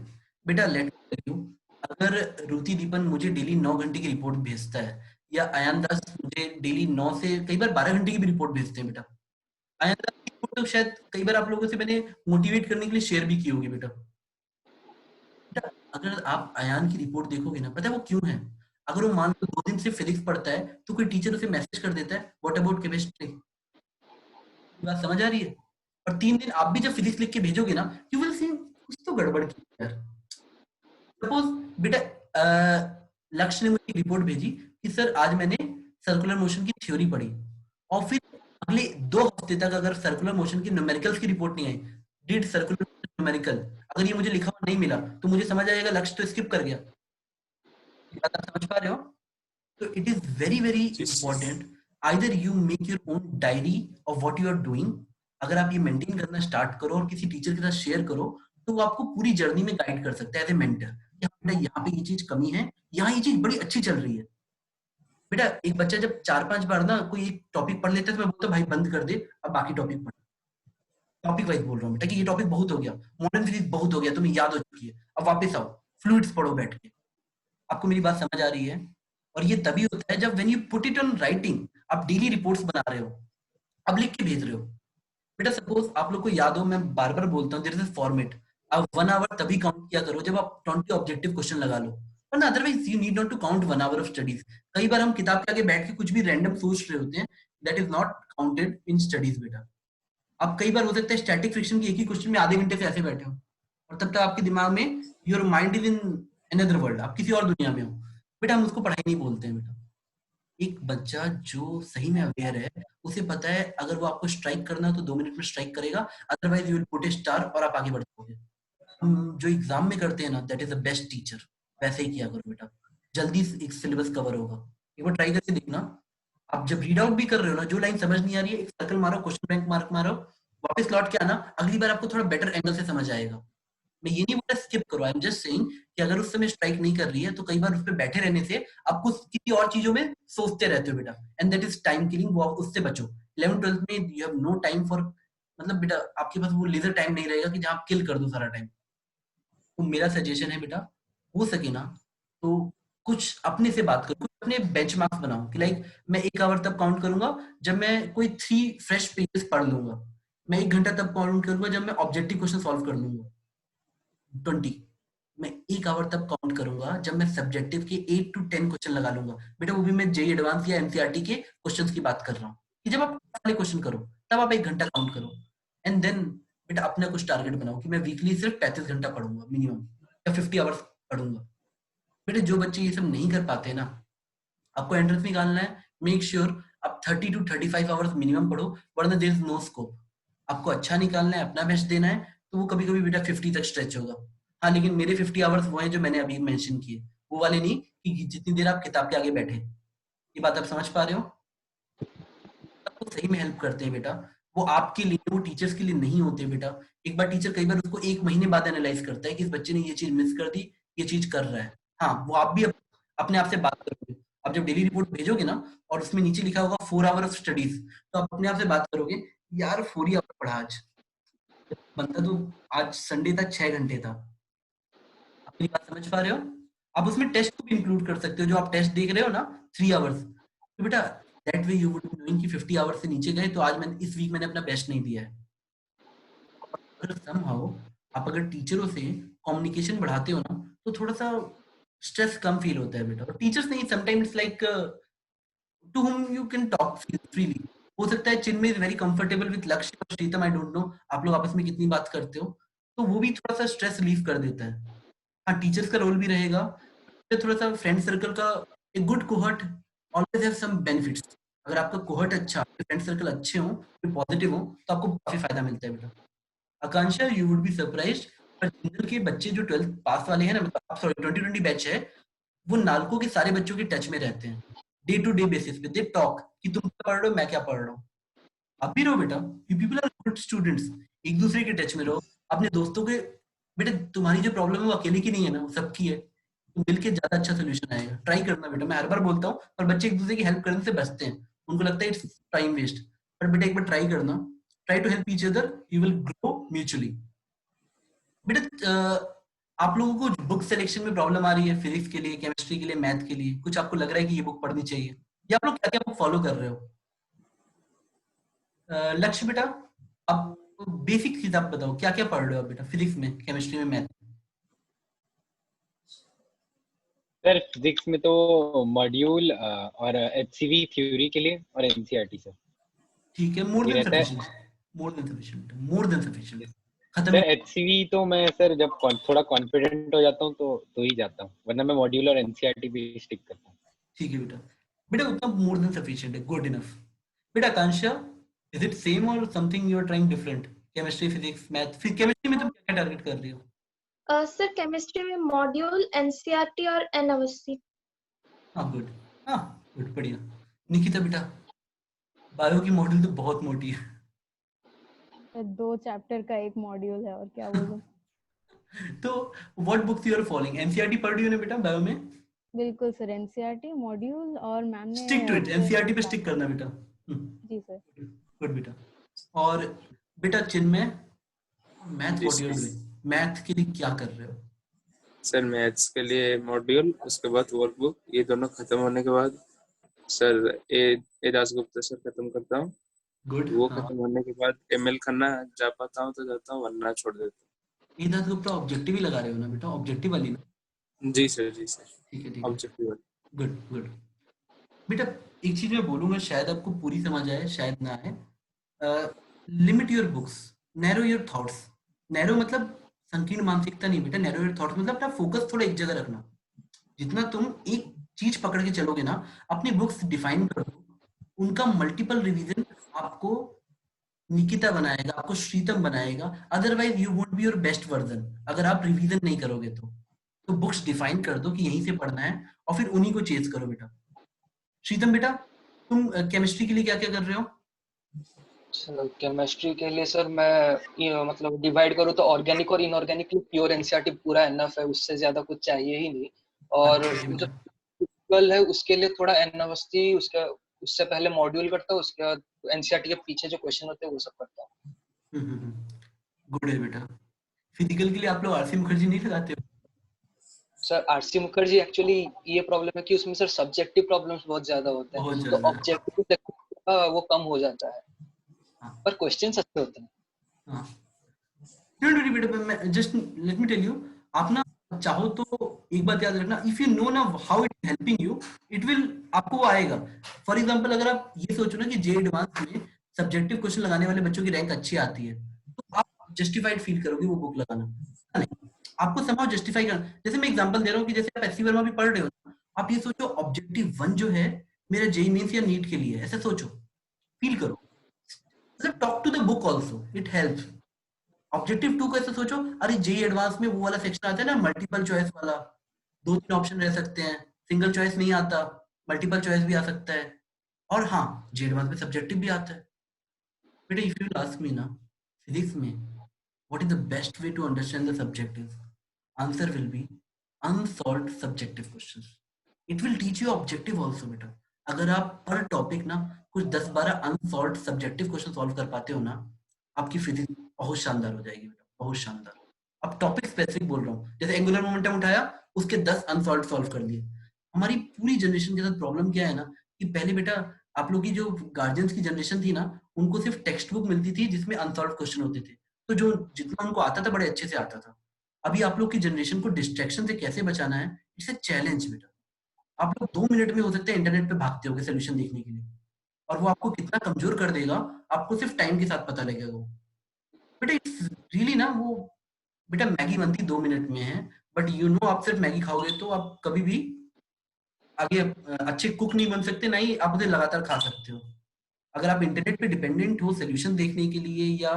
A: बेटा लेट यू, अगर रुति दीपन मुझे डेली 9 घंटे की रिपोर्ट भेजता है, या अयान दास मुझे डेली 9 से कई बार 12 घंटे की भी रिपोर्ट भेजते हैं बेटा। अयान दास की रिपोर्ट तो शायद कई बार आप लोगों से मैंने मोटिवेट करने के लिए शेयर भी की होगी बेटा। बेटा अगर आप अयान की रिपोर्ट देखोगे ना, पता है वो क्यों है? अगर वो मान लो 2 दिन से फिजिक्स पढ़ता है तो कोई टीचर उसे मैसेज कर देता है व्हाट अबाउट केमिस्ट्री। बात समझ आ रही है? और 3 दिन आप भी जब फिजिक्स लिख के भेजोगे ना, यू विल सी कुछ तो गड़बड़ की यार। सपोज बेटा लक्ष्य ने मुझे रिपोर्ट भेजी कि सर आज मैंने सर्कुलर मोशन की थ्योरी पढ़ी, और फिर अगले 2 हफ्ते तक अगर सर्कुलर मोशन की न्यूमेरिकल्स की रिपोर्ट नहीं आई, डिड सर्कुलर न्यूमेरिकल, अगर ये मुझे लिखा हुआ नहीं मिला तो मुझे समझ आएगा लक्ष्य तो स्किप कर गया। बात आप समझ पा रहे हो? तो it is very very important, either you make your own diary of what you are doing. अगर आप ये मेंटेन करना स्टार्ट करो और किसी टीचर के साथ शेयर करो, तो वो आपको पूरी जर्नी में गाइड कर सकता है एज ए मेंटर। यहाँ पे ये चीज कमी है, यहाँ ये चीज बड़ी अच्छी चल रही है। बेटा एक बच्चा जब 4-5 बार ना कोई एक टॉपिक पढ़ लेता है तो मैं बोलता हूँ भाई बंद कर दे, अब बाकी टॉपिक पढ़। टॉपिक वाइज बोल रहा हूँ बेटा कि ये टॉपिक बहुत हो गया, मॉडर्न फिजिक्स बहुत हो गया, तुम्हें याद हो चुकी है, अब वापस आओ फ्लूइड्स पढ़ो बैठ के। आपको मेरी बात समझ आ रही है? और ये तभी होता है जब when you put it on writing, आप डेली रिपोर्ट्स बना रहे हो, अब लिख के भेज रहे हो। बेटा सपोज आप लोग को याद हो, मैं बार बार बोलता हूँ, देयर इज अ फॉर्मेट। आप 1 आवर तभी काउंट किया करो जब आप 20 ऑब्जेक्टिव क्वेश्चन लगा लो, वरना otherwise you need not to count 1 hour of studies. कई बार हम किताब के आगे बैठ के कुछ भी रैंडम सोच रहे होते हैं, that is not counted in studies बेटा। आप कई बार हो सकता है स्टैटिक फ्रिक्शन की एक ही क्वेश्चन में आधे घंटे से ऐसे बैठे हो, और तब तक आपके दिमाग में your mind is in another world, आप किसी और दुनिया में हो। बेटा हम उसको पढ़ाई नहीं बोलते हैं बेटा। एक बच्चा जो सही में अवेयर है, उसे पता है अगर वो आपको स्ट्राइक करना है तो 2 मिनट में स्ट्राइक करेगा, otherwise you will put A star और आप आगे बढ़ जाओगे। हम जो एग्जाम में करते हैं ना, that is the best teacher. वैसे ही किया करो बेटा, जल्दी एक सिलेबस कवर होगा। एक बार ट्राई करके देखना। आप जब रीड आउट भी कर रहे हो ना, जो लाइन समझ नहीं आ रही है, एक सर्कल मारो, क्वेश्चन बैंक मार्क मारो, वापस लौट के आना, अगली बार आपको थोड़ा बेटर एंगल से समझ आएगा। मैं ये नहीं बोल रहा स्किप करो, आई एम जस्ट सेइंग कि अगर उस समय स्ट्राइक नहीं कर रही है तो कई बार उस पर बैठे रहने से आपको किसी और चीजों में सोचते रहते हो बेटा, and that is time killing. वो उससे बचो। 11th-12th में you have no time for, मतलब बेटा आपके पास वो लेजर टाइम नहीं रहेगा कि जहां आप किल कर दो सारा टाइम। तो मेरा सजेशन है बेटा, हो सके ना तो कुछ अपने से बात करो, कुछ अपने बेंचमार्क्स बनाओ कि लाइक मैं 1 आवर तब काउंट करूंगा जब मैं कोई 3 फ्रेश पेजेस पढ़ लूंगा। मैं 1 घंटा तब काउंट करूंगा जब मैं ऑब्जेक्टिव क्वेश्चन सॉल्व कर लूंगा। 20 मैं 1 आवर तब काउंट करूंगा जब मैं सब्जेक्टिव के 8 to 10 क्वेश्चन लगा लूंगा। बेटा वो भी मैं जेई एडवांस या एनसीईआरटी के क्वेश्चंस की बात कर रहा हूँ कि जब आप वाले क्वेश्चन करो तब आप 1 घंटा काउंट करो, एंड देन बेटा अपना कुछ टारगेट बनाओ कि मैं वीकली सिर्फ 35 घंटा पढ़ूंगा मिनिमम, या 50 आवर्स पढ़ूंगा। बेटा जो बच्चे ये सब नहीं कर पाते ना, आपको एंट्रेंस निकालना है, मेक श्योर आप 30 to 35 आवर्स मिनिमम पढ़ो, वरना देयर इज नो स्कोप। आपको अच्छा निकालना है, अपना बेस्ट देना है, तो वो कभी कभी बेटा 50 तक स्ट्रेच होगा। हाँ लेकिन मेरे 50 आवर्स वो हैं जो मैंने अभी मेंशन किए, वो वाले नहीं कि जितनी देर आप किताब के आगे बैठे। ये बात आप समझ पा रहे हो? आपको सही में हेल्प करते हैं बेटा, वो आपके लिए, वो टीचर्स के लिए नहीं होते बेटा। एक बार टीचर कई बार उसको 1 महीने बाद एनालाइज करता है कि इस बच्चे ने ये चीज मिस कर दी, ये चीज कर रहा है। हाँ वो आप भी अपने आप से बात करोगे। आप जब डेली रिपोर्ट भेजोगे ना और उसमें नीचे लिखा होगा 4 आवर ऑफ स्टडीज, तो आप अपने आप से बात करोगे, यार 4 ही आवर पढ़ा आज, बनता तो आज संडे था 6 घंटे था। अपनी बात समझ पा रहे हो? आप उसमें टेस्ट को भी इंक्लूड कर सकते हो, जो आप टेस्ट देख रहे हो ना 3 आवर्स, तो बेटा that way you would be knowing कि 50 आवर्स से नीचे गए तो आज मैंने इस वीक मैंने अपना बेस्ट नहीं दिया है। अगर समहाउ आप अगर टीचरों से कम्युनिकेशन बढ़ाते हो ना, तो थोड़ा सा स्ट्रेस कम फील होता है बेटा। और टीचर्स नहीं, sometimes like to whom you can talk freely। हो सकता है Chinmay is very comfortable with Lakshya और श्रीतम, आई डोंट नो आप लोग आपस में कितनी बात करते हो, तो वो भी थोड़ा सा स्ट्रेस रिलीव कर देता है। हाँ टीचर्स का रोल भी रहेगा, तो थोड़ा सा फ्रेंड सर्कल का एक good cohort always have some benefits. अगर आपका कोहर्ट अच्छा, फ्रेंड सर्कल अच्छे हो, पॉजिटिव हो, तो आपको काफी फायदा मिलता है बेटा। आकांक्षा यू वुड बी सरप्राइज्ड, पर जनरल के बच्चे जो 12th पास वाले हैं ना, मतलब सॉरी 2020 बैच है, वो नालको के सारे बच्चों के टच में रहते हैं डे टू डे बेसिस पे। दे टॉक कि तुम क्या पढ़ रहे हो, मैं क्या पढ़ रहा हूँ। आप भी रहो बेटा, you people are good students, एक दूसरे के टच में रहो, अपने दोस्तों के। बेटा तुम्हारी जो प्रॉब्लम है वो अकेले की नहीं है ना, वो सबकी है, तो मिलके ज्यादा अच्छा सोल्यूशन आएगा। ट्राई करना बेटा, मैं हर बार बोलता हूँ, पर बच्चे एक दूसरे की हेल्प करने से बचते हैं, उनको लगता है इट्स टाइम वेस्ट। पर बेटा एक बार ट्राई करना, try to help each other, you will grow mutually. बेटा आप लोगों को बुक सिलेक्शन में प्रॉब्लम आ रही है, फिजिक्स के लिए, केमिस्ट्री के लिए, मैथ के लिए, कुछ आपको लग रहा है कि ये बुक पढ़नी चाहिए, या आप लोग क्या क्या बुक फॉलो कर रहे हो? लक्ष्य बेटा आप बेसिक चीज आप बताओ, क्या क्या पढ़ रहे हो बेटा फिजिक्स में, केमिस्ट्री में, मैथ?
E: सर फिजिक्स में तो मॉड्यूल और एचसीवी थ्योरी के लिए और एनसीईआरटी सर।
A: ठीक है, मोर
E: ये
A: देन
E: रहता है
A: सफिशिएंट, मोर देन सफिशिएंट, मोर देन सफिशिएंट। खत्म
E: सर। एचसीवी तो मैं सर जब थोड़ा कॉन्फिडेंट हो जाता हूँ तो ही जाता हूँ, वरना मैं मॉड्यूल और एनसीईआरटी भी स्टिक करता हूँ।
A: ठीक है बेटा, बेटा उतना मोर देन सफिशिएंट है, गुड इनफ। बेटा आकांक्षा इज इट सेम और something you are trying different? Chemistry, physics, math, फिर केमिस्ट्री में तुम क्या क्या टारगेट कर रही हो?
F: सर केमिस्ट्री में मॉड्यूल, एनसीईआरटी और एनओसी।
A: हाँ गुड, हाँ गुड, बढ़िया। निकिता बेटा बायो की मॉड्यूल तो बहुत मोटी है।
C: 2 चैप्टर का एक मॉड्यूल है, और क्या बोलूं।
A: तो what books you are following? NCERT पढ़ रही हो ना बेटा बायो में?
C: बिल्कुल सर, एनसीईआरटी मॉड्यूल, और मैम ने
A: स्टिक टू इट, एनसीईआरटी पे स्टिक करना बेटा।
C: जी सर।
A: गुड बेटा। और बेटा चिन्मय, मैथ
D: जी
A: what you are
D: sir.
A: Doing? Math के लिए क्या कर रहे हो?
D: सर मैथ्स के लिए मॉड्यूल, उसके बाद वर्कबुक, ये दोनों खत्म होने के बाद सर ए दासगुप्ता सर खत्म करता हूँ,
A: गुड।
D: वो
A: हाँ,
D: खत्म होने के बाद ML खन्ना जा पाता हूँ तो जाता हूँ, वरना छोड़ देता
A: ये दासगुप्ता ऑब्जेक्टिव ही लगा रहे हो ना बेटा, ऑब्जेक्टिव वाली ना?
D: हूँ। जी सर, जी सर,
A: ठीक है, ठीक है,
D: ऑब्जेक्टिव।
A: Good good. बेटा एक चीज मैं बोलूंगा, शायद आपको पूरी समझ आए शायद ना आए। Limit your books, narrow your thoughts. Narrow मतलब संकीर्ण मानसिकता नहीं बेटा, नैरो योर थॉट्स मतलब अपना फोकस थोड़ा एक जगह रखना। जितना तुम एक चीज पकड़ के चलोगे ना, अपनी बुक्स डिफाइन कर दो, उनका मल्टीपल रिवीजन आपको निकिता बनाएगा, आपको श्रीतम बनाएगा। Otherwise you won't be your best version अगर आप रिवीजन नहीं करोगे तो बुक्स डिफाइन कर दो कि यहीं से पढ़ना है और फिर उन्हीं को चेज करो बेटा। श्रीतम बेटा, तुम केमिस्ट्री के लिए क्या क्या कर रहे हो?
B: सर केमिस्ट्री के लिए सर मैं ये मतलब डिवाइड करूँ तो ऑर्गेनिक और इनऑर्गेनिक प्योर एनसीईआरटी पूरा एनफ है, उससे ज्यादा कुछ चाहिए ही नहीं। और
A: अच्छा
B: जो
A: बेटा।
B: ट्वेल्व है उसके लिए थोड़ा एन अवस्थी उसका उससे पहले मॉड्यूल करता हूँ, उसके बाद एनसीईआरटी के पीछे जो क्वेश्चन होते हैं वो सब करता हूँ।
A: गुड है बेटा। फिजिकल के लिए आप लोग आरसी मुखर्जी नहीं लगाते हो?
B: सर आरसी मुखर्जी एक्चुअली ये प्रॉब्लम है कि उसमें सर सब्जेक्टिव प्रॉब्लम्स बहुत ज्यादा होते हैं,
A: बहुत
B: तो
A: ज्यादा।
B: ऑब्जेक्टिव वो कम हो जाता है,
A: हाँ
B: पर क्वेश्चंस अच्छे होते हैं।
A: हाँ, डोंट वरी बेटा, मैं just let me tell you, आप ना चाहो तो एक बात याद रखना, इफ यू नो ना how it helping you, it will, आपको वो आएगा। फॉर एग्जांपल अगर आप ये सोचो ना कि जे एडवांस में सब्जेक्टिव क्वेश्चन लगाने वाले बच्चों की रैंक अच्छी आती है, तो आप जस्टिफाइड फील करोगे वो बुक लगाना। नहीं, आपको समझो जस्टिफाई करना। जैसे मैं एग्जांपल दे रहा हूँ कि जैसे आप एससी वर्मा भी पढ़ रहे हो ना, आप ये सोचो ऑब्जेक्टिव 1 जो है मेरा जेईई मेंस या नीट के लिए, ऐसे सोचो, फील करो, मतलब talk to the book also, it helps. Objective 2 कैसे सोचो, अरे जेई एडवांस में वो वाला सेक्शन आता है ना मल्टीपल चॉइस वाला, 2-3 ऑप्शन रह सकते हैं, सिंगल चॉइस नहीं आता, मल्टीपल चॉइस भी आ सकता है, और हाँ जेई एडवांस में सब्जेक्टिव भी आता है। बेटा इफ यू आस्क मी ना, फिजिक्स में what is the best way to understand the subjective, answer will be unsolved subjective questions. It will teach you objective also बेटा। अगर आप पर टॉपिक ना कुछ 10-12 अनसॉल्व्ड सब्जेक्टिव क्वेश्चन सॉल्व कर पाते हो ना, आपकी फिजिक्स बहुत शानदार हो जाएगी बेटा, बहुत शानदार। अब टॉपिक स्पेसिफिक बोल रहा हूँ, जैसे एंगुलर मोमेंटम उठाया, उसके 10 अनसॉल्व्ड सॉल्व कर लिए। हमारी पूरी जनरेशन के साथ प्रॉब्लम क्या है ना, कि पहले बेटा आप लोग की जो गार्जियंस की जनरेशन थी ना, उनको सिर्फ टेक्स्ट बुक मिलती थी जिसमें अनसॉल्व क्वेश्चन होते थे, तो जो जितना उनको आता था बड़े अच्छे से आता था। अभी आप लोग की जनरेशन को डिस्ट्रैक्शन से कैसे बचाना है, इट्स अ चैलेंज बेटा। आप लोग 2 मिनट में हो सकते हैं इंटरनेट पे भागते होगे सोल्यूशन देखने के लिए, और वो आपको कितना कमजोर कर देगा आपको सिर्फ टाइम के साथ पता लगेगा। वो बेटा इट्स रियली ना, वो बेटा मैगी बनती 2 मिनट में है, बट यू नो आप सिर्फ मैगी खाओगे तो आप कभी भी आगे अच्छे कुक नहीं बन सकते, ना ही आप उसे लगातार खा सकते हो। अगर आप इंटरनेट पे डिपेंडेंट हो सोल्यूशन देखने के लिए या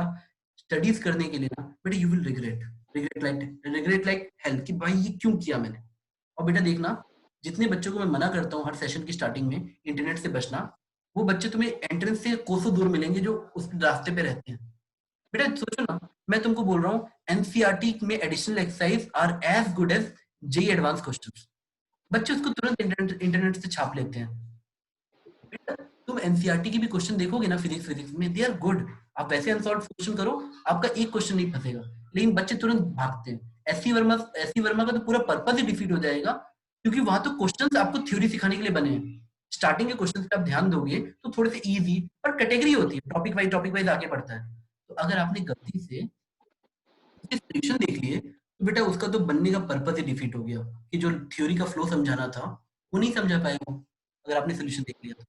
A: स्टडीज करने के लिए ना, बेटा you will regret like hell कि भाई ये क्यों किया मैंने। और बेटा देखना, जितने बच्चों को मैं मना करता हूँ हर सेशन की स्टार्टिंग में इंटरनेट से बचना, वो बच्चे तुम्हें एंट्रेंस से कोसों दूर मिलेंगे जो उस रास्ते पे रहते हैं। बेटा सोचो ना, मैं तुमको बोल रहा हूँ एनसीईआरटी में additional exercise are as good as JEE advance questions. बच्चे उसको तुरंत इंटरनेट से छाप लेते हैं। बेटा तुम एनसीईआरटी के भी क्वेश्चन देखोगे ना फिजिक्स फिजिक्स में, दे आर गुड। आप वैसे अनसॉल्व क्वेश्चन करो, आपका एक क्वेश्चन नहीं फंसेगा, लेकिन बच्चे तुरंत भागते हैं। एससी वर्मा का तो पूरा पर्पस ही डिफीट हो जाएगा, क्योंकि वहां तो क्वेश्चंस आपको थ्योरी सिखाने के लिए बने हैं। स्टार्टिंग के क्वेश्चंस पे आप ध्यान दोगे तो थोड़े से इजी, पर कैटेगरी होती है, टॉपिक वाइज आगे बढ़ता है। तो अगर आपने गलती से उसके सोल्यूशन देख लिए तो बेटा उसका तो बनने का पर्पस ही डिफीट हो गया, कि जो थ्योरी का फ्लो समझाना था वो नहीं समझा पाएगा अगर आपने सोल्यूशन देख लिया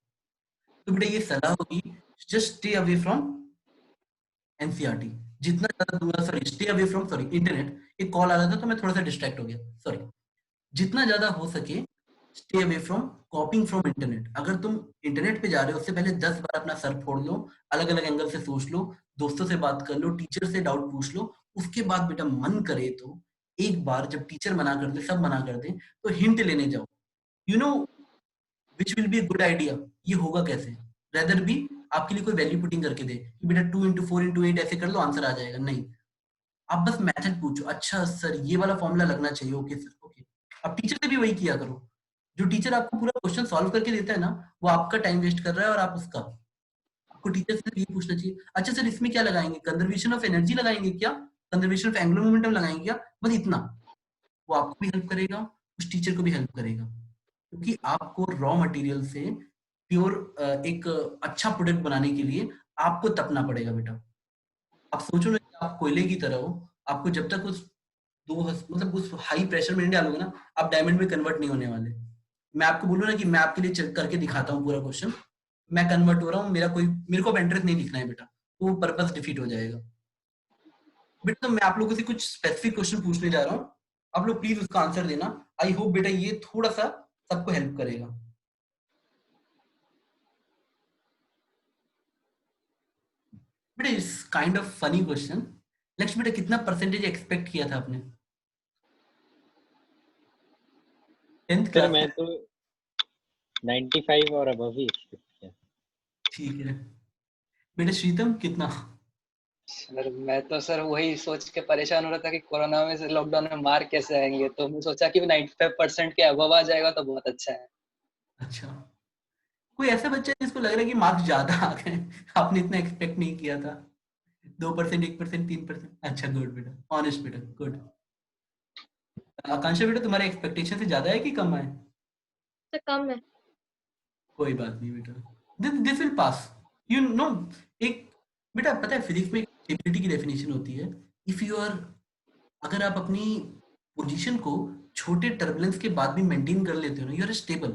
A: तो बेटा ये सलाह होगी, just stay away from NCERT. जितना ज्यादा दूंगा, sorry stay away from, sorry internet, एक कॉल आ रहा था तो मैं थोड़ा सा डिस्ट्रैक्ट हो गया, सॉरी। जितना ज्यादा हो सके stay away from कॉपिंग from internet. अगर तुम इंटरनेट पे जा रहे हो उससे पहले 10 बार अपना सर फोड़ लो, अलग अलग एंगल से सोच लो, दोस्तों से बात कर लो, टीचर से डाउट पूछ लो। उसके बाद बेटा मन करे तो एक बार जब टीचर मना कर दे, सब मना कर दे, तो हिंट लेने जाओ, you know which will be good idea, ये होगा कैसे, रेदर भी आपके लिए कोई वैल्यू पुटिंग करके दे कि बेटा 2 into 4 into 8 ऐसे कर लो आंसर आ जाएगा, नहीं। आप बस मेथड पूछो, अच्छा सर ये वाला फॉर्मूला लगना चाहिए, ओके सर ओके। अब टीचर से भी वही किया करो, जो टीचर आपको पूरा क्वेश्चन सॉल्व करके देता है ना, वो आपका टाइम वेस्ट कर रहा है और आप उसका। आपको टीचर से ये पूछना चाहिए, अच्छा सर इसमें क्या लगाएंगे, कंजर्वेशन ऑफ एनर्जी लगाएंगे क्या, कंजर्वेशन ऑफ एंगुलर मोमेंटम लगाएंगे क्या, बस इतना। वो आपको भी हेल्प करेगा, उस टीचर को भी हेल्प करेगा, क्योंकि आपको रॉ मटेरियल से प्योर एक अच्छा प्रोडक्ट बनाने के लिए आपको तपना पड़ेगा बेटा। आप सोचो ना कि आप कोयले की तरह हो, आपको जब तक उस मतलब उस हाई प्रेशर में नहीं डालोगे ना, आप डायमंड में कन्वर्ट नहीं होने वाले। मैं आपको बोलूँ ना कि मैं आपके लिए करके दिखाता हूँ पूरा क्वेश्चन, मैं कन्वर्ट हो रहा हूँ, मेरे को अब इंटरेस्ट नहीं दिखना है बेटा, तो वो पर्पस डिफीट हो जाएगा बेटा। तो मैं आप लोगों से कुछ स्पेसिफिक क्वेश्चन पूछने जा रहा हूँ, आप लोग प्लीज उसका आंसर देना। आई होप बेटा ये थोड़ा सा सबको हेल्प करेगा। बेटा it's kind of funny question. Next बेटा, कितना परसेंटेज एक्सपेक्ट किया था आपने 10th
E: सर
A: क्लास
E: मैं
A: में?
E: तो 95 और अबव ही एक्सपेक्ट किया।
A: ठीक है बेटा, शीतम कितना?
B: सर मैं तो सर वही सोच के परेशान हो रहा था कि कोरोना में से लॉकडाउन में मार्क कैसे आएंगे, तो मैं सोचा कि 95% के अबव आ जाएगा तो बहुत अच्छा है।
A: अच्छा, कोई ऐसा बच्चा है जिसको लग रहा है कि मार्क्स ज्यादा आ गए, आपने इतना एक्सपेक्ट नहीं किया था? 2%, 1%, 3%? अच्छा गुड बेटा, ऑनेस्ट बेटा, गुड। आकांक्षा बेटा, तुम्हारे एक्सपेक्टेशन से ज्यादा है कि कम है?
F: तो कम है।
A: कोई बात नहीं बेटा, this will pass, you know. एक बेटा पता है फिजिक्स में स्टेबिलिटी की डेफिनेशन होती है, इफ यू आर, अगर आप अपनी पोजीशन को छोटे टर्बुलेंस के बाद भी मेंटेन कर लेते हो ना, यू आर स्टेबल।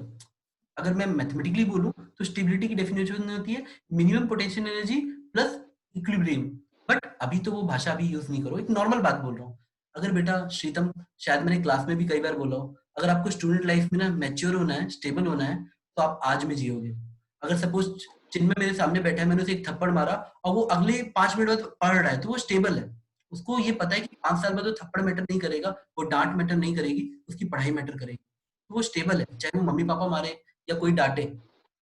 A: अगर मैं मैथमेटिकली बोलूं तो स्टेबिलिटी की डेफिनेशन होती है minimum potential energy plus equilibrium. But अभी तो वो भाषा अभी यूज नहीं करो, एक नॉर्मल बात बोल रहा हूँ। अगर बेटा श्रीतम, शायद मैंने क्लास में भी कई बार बोला हो, अगर आपको स्टूडेंट लाइफ में ना मैच्योर होना है, स्टेबल होना है, तो आप आज में जियोगे। अगर सपोज चिन्मय मेरे सामने बैठा है, मैंने उसे एक थप्पड़ मारा और वो अगले 5 मिनट बाद पढ़ रहा है, तो वो स्टेबल है। उसको ये पता है कि 5 साल बाद वो थप्पड़ मैटर नहीं करेगा, वो डांट मैटर नहीं करेगी, उसकी पढ़ाई मैटर करेगी। तो वो स्टेबल है, चाहे वो मम्मी पापा मारे या कोई डांटे,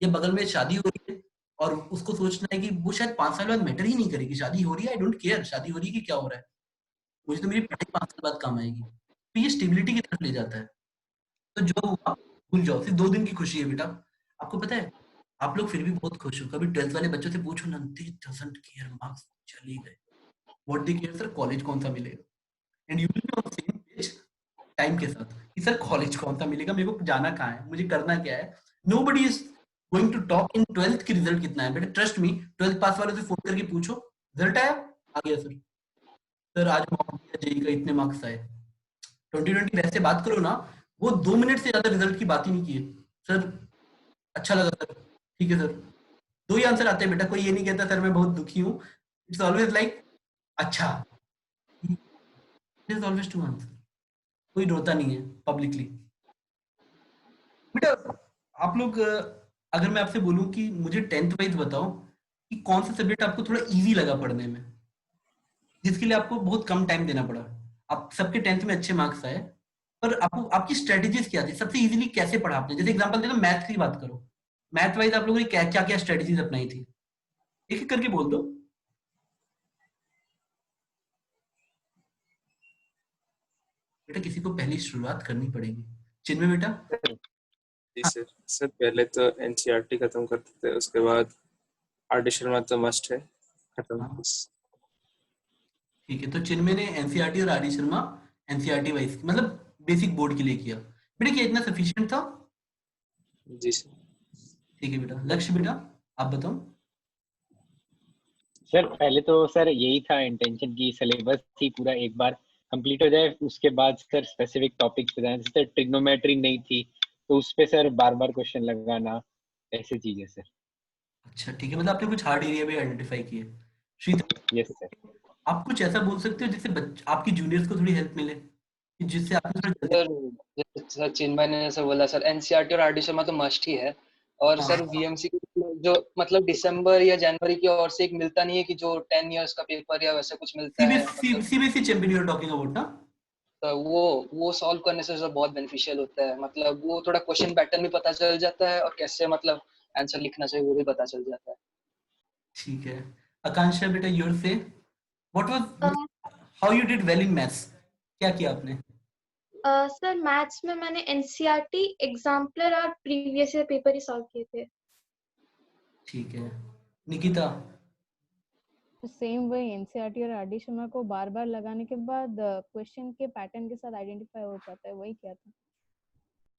A: या बगल में शादी हो रही है और उसको सोचना है कि वो शायद 5 साल बाद मैटर ही नहीं करेगी, शादी हो रही है, आई डोंट केयर शादी हो रही है कि क्या हो रहा है, मुझे तो मेरी पढ़ाई 5 साल बाद काम आएगी। तो ये स्टेबिलिटी की तरफ ले जाता है। तो जो हुआ भूल जाओ, सिर्फ 2 दिन की खुशी है बेटा। आपको पता है, आप लोग फिर भी बहुत खुश हो, कभी 12th वाले बच्चों से पूछो ना, दे डजंट केयर, मार्क्स चले गए, what they care sir, college कौन सा मिलेगा। And you will be on same page time के साथ कि सर कॉलेज कौन सा मिलेगा, मेरे को जाना कहाँ है, मुझे करना क्या है। Nobody is going to talk in 12th की रिजल्ट कितना है बेटा, ट्रस्ट मी। 12th पास वाले से फोन करके पूछो, रिजल्ट आया, आ गया सर, सर आज मॉक दिया जेई का, इतने मार्क्स आए। 2020 वैसे बात करो ना, वो 2 मिनट से ज्यादा रिजल्ट की बात ही नहीं की है। सर अच्छा लगा सर, ठीक है सर, 2 ही आंसर आते हैं बेटा, कोई ये नहीं कहता सर मैं बहुत दुखी हूँ। इट्स ऑलवेज लाइक अच्छा, it is always to answer. कोई रोता नहीं है पब्लिकली बेटा। आप लोग अगर मैं आपसे बोलूं कि मुझे 10th वाइज बताओ कि कौन सा सब्जेक्ट आपको थोड़ा इजी लगा पढ़ने में, जिसके लिए आपको बहुत कम टाइम देना पड़ा, आप सबके 10th में अच्छे मार्क्स आए, पर आपको आपकी स्ट्रेटेजीज क्या थी, सबसे इजीली कैसे पढ़ा आपने? जैसे एग्जांपल दे दो, मैथ की बात करो, मैथ वाइज आप लोगों ने क्या क्या क्या स्ट्रेटेजीज अपनाई थी, एक एक करके बोल दो बेटा, किसी को पहली शुरुआत करनी पड़ेगी। चिन्मय बेटा?
D: जी
A: हाँ,
D: सर। सर पहले तो एनसीईआरटी खत्म करते थे, उसके बाद आर.डी. शर्मा तो मस्ट है, खत्म।
A: हाँ, ठीक है, तो चिन्मय ने एनसीईआरटी और R D Sharma NCERT wise मतलब बेसिक बोर्ड के लिए किया। बेटा क्या इतना सफिशिएंट था?
D: जी सर।
A: ठीक है बेटा। लक्ष्य बेटा, आप बताओ।
E: सर पहले तो सर यही था इंटेंशन की सिलेबस ही पूरा एक बार कंप्लीट हो जाए, उसके बाद सर स्पेसिफिक टॉपिक्स पे जाए। जैसे ट्रिग्नोमेट्री नहीं थी तो उस पे सर बार बार क्वेश्चन लगाना, ऐसी चीजें सर।
A: अच्छा ठीक है, मतलब आपने कुछ हार्ड एरिया भी आइडेंटिफाई किए। श्रीत,
E: यस सर।
A: आप कुछ ऐसा बोल सकते हो जिससे आपकी जूनियर्स को थोड़ी हेल्प मिले, कि जिससे आपने थोड़ा जल्दी।
B: सर सर चिन्मय ने जैसे बोला सर, एनसीईआरटी और आर.डी. शर्मा तो मस्ट ही है। और
A: हाँ,
B: सर वीएमसी जो मतलब दिसंबर या जनवरी की ओर से एक मिलता नहीं है कि जो 10 इयर्स का पेपर या वैसा कुछ मिलता है, मतलब
A: CBSE champion you are talking about ना?
B: तो वो सॉल्व करने से सर बहुत बेनिफिशियल होता है। मतलब वो थोड़ा क्वेश्चन पैटर्न भी पता चल जाता है और कैसे मतलब आंसर लिखना चाहिए वो भी पता चल जाता है।
A: ठीक है। आकांक्षा बेटा, योर से what
F: a,
A: was, how you did well in maths, क्या किया आपने?
F: सर मैथ्स में मैंने एनसीईआरटी एग्जाम्पलर और प्रीवियस ईयर पेपर ही सॉल्व किए थे।
A: ठीक है। निकिता?
C: तो सेम वही एनसीईआरटी और आरडी शर्मा को बार बार लगाने के बाद क्वेश्चन के पैटर्न के साथ आइडेंटिफाई हो जाता है, वही किया था।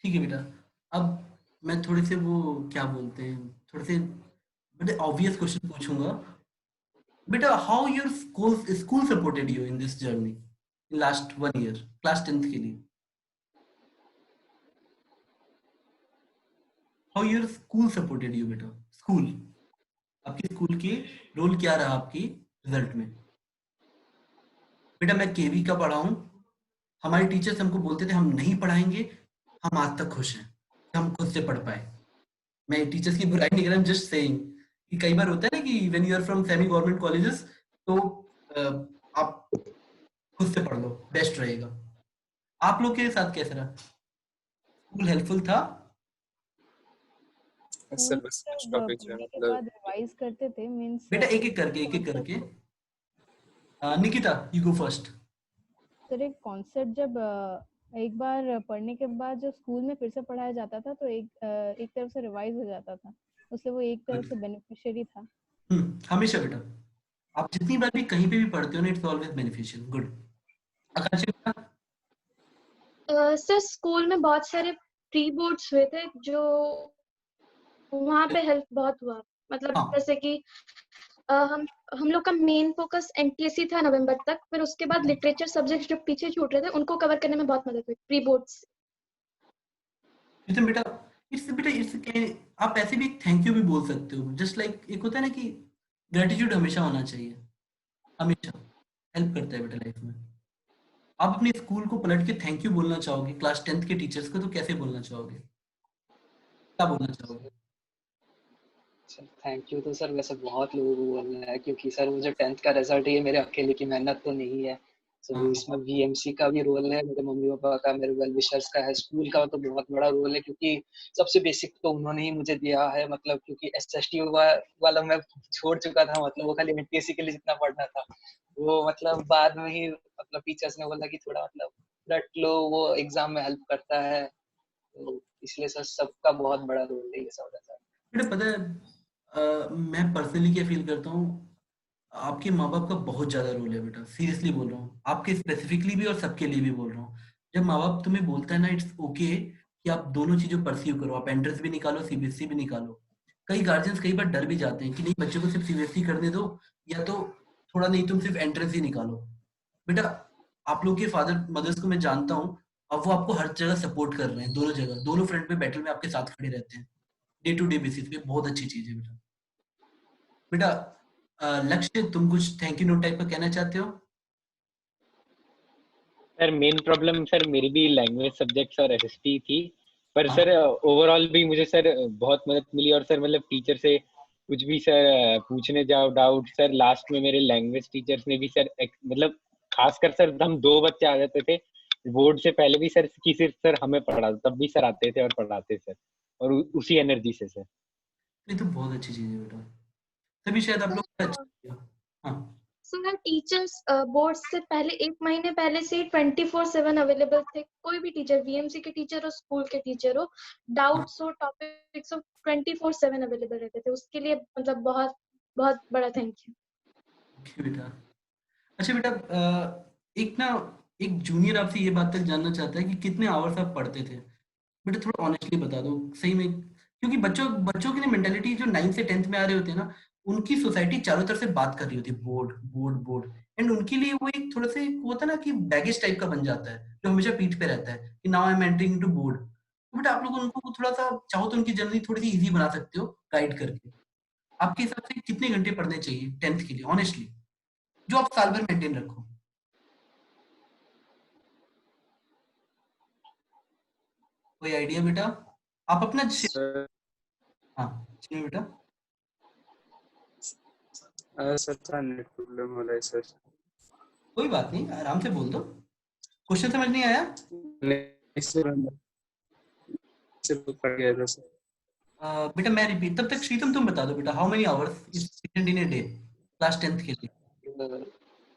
A: ठीक है बेटा। अब मैं थोड़े से वो क्या बोलते हैं, थोड़े से बड़े ऑब्वियस क्वेश्चन पूछूंगा बेटा, how your school supported you in this journey in last 1 year class 10th के लिए? How your school supported you बेटा? स्कूल, आपकी स्कूल की रोल क्या रहा आपकी रिजल्ट में? बेटा मैं केवी का पढ़ा हूँ, हमारे टीचर्स हमको बोलते थे हम नहीं पढ़ाएंगे, हम आज तक खुश हैं कि हम खुद से पढ़ पाए। मैं टीचर्स की बुराई नहीं कर रहा, जस्ट सेइंग कि कई बार होता है ना कि when you are from semi government colleges तो आप खुद से पढ़ लो, बेस्ट रहेगा। आप लोग के साथ कैसा रहा? स्कूल हेल्पफुल था?
D: सर बस कुछ
C: जब
D: टॉपिक है
C: पढ़ने के
D: मतलब
C: बाद रिवाइज करते थे मींस
A: बेटा एक एक करके Nikita you go first.
C: Sir एक कॉन्सेप्ट जब एक बार पढ़ने के बाद जो स्कूल में फिर से पढ़ाया जाता था तो एक तरफ से रिवाइज हो जाता था, उससे वो एक तरफ से बेनिफिशियरी था।
A: हमेशा बेटा आप जितनी बार भी कहीं पे भी पढ़ते हो ना, इट्स ऑलवेज बेनिफिशियल। गुड। आकांक्षी बेटा?
F: सर स्कूल में बहुत सारे प्री बोर्ड्स हुए थे जो वहाँ पे हेल्प बहुत हुआ। मतलब
A: हाँ
F: जैसे कि हम लोग का मेन फोकस एनटीएससी था नवंबर तक, फिर उसके बाद लिटरेचर सब्जेक्ट जो पीछे छूट रहे थे उनको कवर करने में बहुत मदद हुई प्री बोर्ड्स।
A: बेटा इट्स आप ऐसे भी थैंक यू भी बोल सकते हो, जस्ट लाइक एक होता है ना कि ग्रेटिट्यूड हमेशा होना चाहिए, हमेशा हेल्प करता है बेटा लाइफ में। आप अपने स्कूल को पलट के थैंक यू बोलना चाहोगे क्लास 10th के टीचर्स को, तो कैसे बोलना चाहोगे, क्या बोलना चाहोगे?
B: सर थैंक यू तो सर वैसे बहुत लोगों को बोलना है, क्योंकि सर वो जो 10th का रिजल्ट है ये मेरे अकेले की मेहनत तो नहीं है। सर
A: हाँ
B: इसमें वीएमसी का भी रोल है, मेरे मम्मी पापा का, मेरे वेल विशर्स का है, स्कूल का तो बहुत बड़ा रोल है, क्योंकि सबसे बेसिक तो उन्होंने ही मुझे दिया है। मतलब क्योंकि एसएसटी वाला मैं छोड़ चुका था, मतलब वो खाली एनटीएससी के लिए जितना पढ़ना था वो मतलब बाद में ही मतलब टीचर्स ने बोला कि थोड़ा मतलब रट लो, वो एग्जाम में हेल्प करता है, तो इसलिए सर सबका बहुत बड़ा रोल है ये सब रहता है।
A: बेटा पता है मैं पर्सनली क्या फील करता हूँ, आपके माँ बाप का बहुत ज्यादा रोल है बेटा, सीरियसली बोल रहा हूँ, आपके स्पेसिफिकली भी और सबके लिए भी बोल रहा हूँ। जब माँ बाप तुम्हें बोलता है ना इट्स ओके कि आप दोनों चीजों परस्यू करो, आप एंट्रेंस भी निकालो सीबीएसई भी निकालो। कई गार्जियंस कई बार डर भी जाते हैं कि नहीं बच्चे को सिर्फ सीबीएसई करने दो, या तो थोड़ा नहीं तुम सिर्फ एंट्रेंस ही निकालो। बेटा आप लोग के फादर मदर्स को मैं जानता हूँ, अब वो आपको हर जगह सपोर्ट कर रहे हैं, दोनों जगह दोनों फ्रंट पे बैटल में आपके साथ खड़े रहते हैं, डे टू डे बेसिस पे। बहुत अच्छी चीज है बेटा। बेटा लक्ष्य तुम कुछ थैंक यू नोट टाइप का कहना चाहते हो?
E: सर मेन प्रॉब्लम सर मेरी भी लैंग्वेज सब्जेक्ट्स और एसएसटी थी, पर
A: हाँ
E: सर ओवरऑल भी मुझे सर बहुत मदद मिली। और सर मतलब टीचर से कुछ भी सर पूछने जाओ डाउट, सर लास्ट में मेरे लैंग्वेज टीचर्स ने भी सर मतलब खासकर सर हम 2 बच्चे आ जाते थे बोर्ड से पहले भी सर कि सिर्फ सर हमें पढ़ा, तब भी सर आते थे और पढ़ाते सर, और उसी एनर्जी से सर।
A: ये तो बहुत अच्छी चीज है बेटा, तभी शायद आप लोग अच्छा
F: सर
A: किया। हाँ
F: सर टीचर्स बोर्ड से पहले 1 महीने पहले से 24/7 अवेलेबल थे। कोई भी टीचर, वीएमसी के टीचर हो, स्कूल के टीचर हो,
A: हाँ
F: डाउट्स हो, टॉपिक्स हो, 24/7 अवेलेबल रहते थे। उसके लिए मतलब बहुत बहुत बड़ा थैंक यू।
A: ओके बेटा। अच्छा बेटा एक ना एक जूनियर आपसे ये बात तक जानना चाहता है कि कितने आवर्स आप पढ़ते थे? बेटा थोड़ा ऑनेस्टली बता दो सही में, क्योंकि बच्चों बच्चों की ना मेंटालिटी जो 9th से 10th में आ रहे होते हैं ना, उनकी सोसाइटी चारों तरफ से बात कर रही होती है, बोर्ड बोर्ड बोर्ड, एंड उनके लिए वो एक थोड़ा सा वो होता है ना कि बैगेज टाइप का बन जाता है जो हमेशा पीठ पे रहता है कि now I am entering into board. तो बेटा आप लोग उनको थोड़ा सा चाहो तो उनकी जर्नी थोड़ी सी इजी बना सकते हो गाइड करके। आपके हिसाब से कितने घंटे पढ़ने चाहिए 10th के लिए ऑनेस्टली, जो आप साल भर मेंटेन रखो? कोई आइडिया बेटा? आप अपना
D: सर
A: हाँ सुनिए बेटा।
D: सर थोड़ा नेट प्रॉब्लम हो रहा है सर।
A: कोई बात नहीं, आराम से बोल दो। क्वेश्चन समझ नहीं आया?
D: नहीं सर सिर्फ पढ़ गया था सर।
A: बेटा मैं रिपीट, तब तक श्रीतम तुम बता दो बेटा, how many hours is spend in a day class 10th के लिए?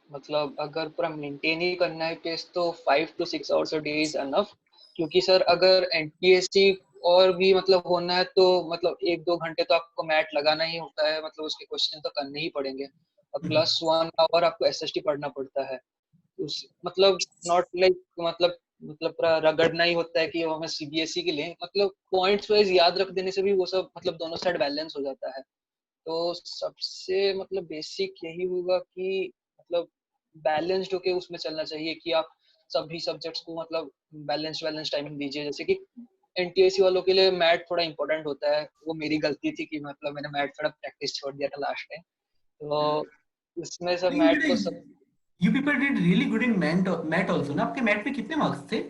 B: मतलब अगर पूरा मेंटेन ही करना है पेस तो 5 to 6 hours a day is enough, क्योंकि सर अगर एनटीएससी और भी मतलब होना है तो मतलब 1-2 घंटे तो आपको मैट लगाना ही होता है, मतलब उसके क्वेश्चन तो करने ही पड़ेंगे, और प्लस 1 आवर आपको एसएसटी पढ़ना पड़ता है। उस मतलब नॉट लाइक मतलब मतलब पूरा रगड़ना ही होता है कि वो हमें सीबीएसई के लिए, मतलब पॉइंट्स वाइज याद रख देने से भी वो सब मतलब दोनों साइड बैलेंस हो जाता है। तो सबसे मतलब बेसिक यही होगा कि मतलब बैलेंस्ड होके उसमें चलना चाहिए कि आप सभी सब्जेक्ट्स को मतलब बैलेंस टाइमिंग दीजिए। जैसे कि एनटीएससी वालों के लिए मैथ थोड़ा इंपॉर्टेंट होता है, वो मेरी गलती थी कि मतलब मैंने मैथ थोड़ा प्रैक्टिस छोड़ दिया था लास्ट टाइम, तो इसमें सब
A: लेकिन
B: मैथ
A: बेटा
B: तो सब
A: you people did really good in math also ना। आपके मैथ में कितने मार्क्स थे?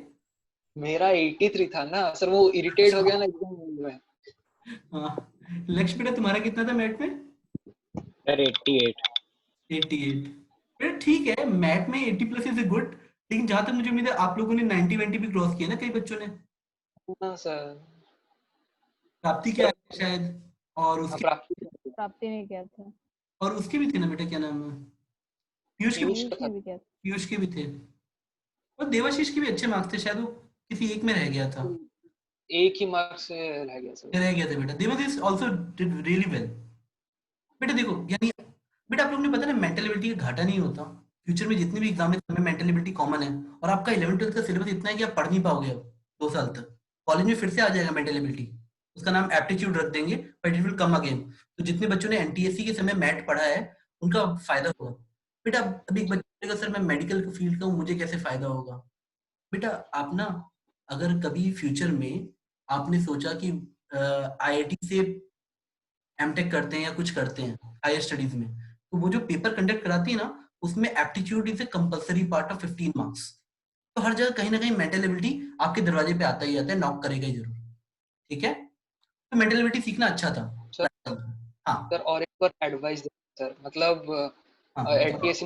B: मेरा 83 था ना सर, वो इरिटेट हो
A: अच्छा।
B: गया ना एकदम में।
A: हाँ, लक्ष्य बेटा तुम्हारा कितना था मैथ में?
E: सर 88।
A: 88। बेटा ठीक है, मैथ में 80 प्लस इज गुड, लेकिन जहां तक मुझे उम्मीद है आप लोगों ने 90 20 भी क्रॉस किया ना कई बच्चों ने।
B: हाँ सर।
A: प्राप्ति क्या
B: सर
A: है शायद, और
B: हाँ,
A: उसके
B: प्राप्ति
C: प्राप्ति ने किया था,
A: और उसके भी थे ना बेटा, क्या नाम है, पीयूष के
B: पीयूष
C: पीयूष
B: का
C: ने
B: था।
C: भी किया था।
A: पीयूष के भी थे, और देवाशीष के भी अच्छे मार्क्स थे, शायद वो किसी एक में रह गया था।
B: एक ही मार्क्स से रह गया सर।
A: रह गया था बेटा। Debashish also did really well. बेटा देखो, यानी बेटा आप लोगों ने पता ना मेंटल एबिलिटी का घाटा नहीं होता। फ्यूचर में जितने भी एग्जाम है सब में मेंटल एबिलिटी कॉमन है, और आपका 11 12 का सिलेबस इतना है कि आप पढ़ नहीं पाओगे अब 2 साल तक। कॉलेज में फिर से आ जाएगा मेंटल एबिलिटी, उसका नाम एप्टीट्यूड रख देंगे, but it will come again. तो जितने बच्चों ने एनटीएससी के समय मैथ पढ़ा है उनका फायदा होगा। बेटा अभी एक बच्चा बोलेगा सर मैं मेडिकल के फील्ड का हूँ, मुझे कैसे फायदा होगा? बेटा आप ना, अगर कभी फ्यूचर में आपने सोचा कि आईआईटी से एमटेक करते हैं या कुछ करते हैं हायर स्टडीज में, तो वो जो पेपर कंडक्ट कराती है ना, उसमें aptitude is a compulsory part of 15 marks. तो हर जगह कहीं ना कहीं मेंटल एबिलिटी आपके दरवाजे पे आता ही आता है, नॉक करेगा ही जरूर। ठीक है, तो मेंटल एबिलिटी सीखना अच्छा था।
B: सर
A: हाँ
B: सर और एक बार एडवाइस दे सर, मतलब
A: हाँ बताओ।
B: एनटीएससी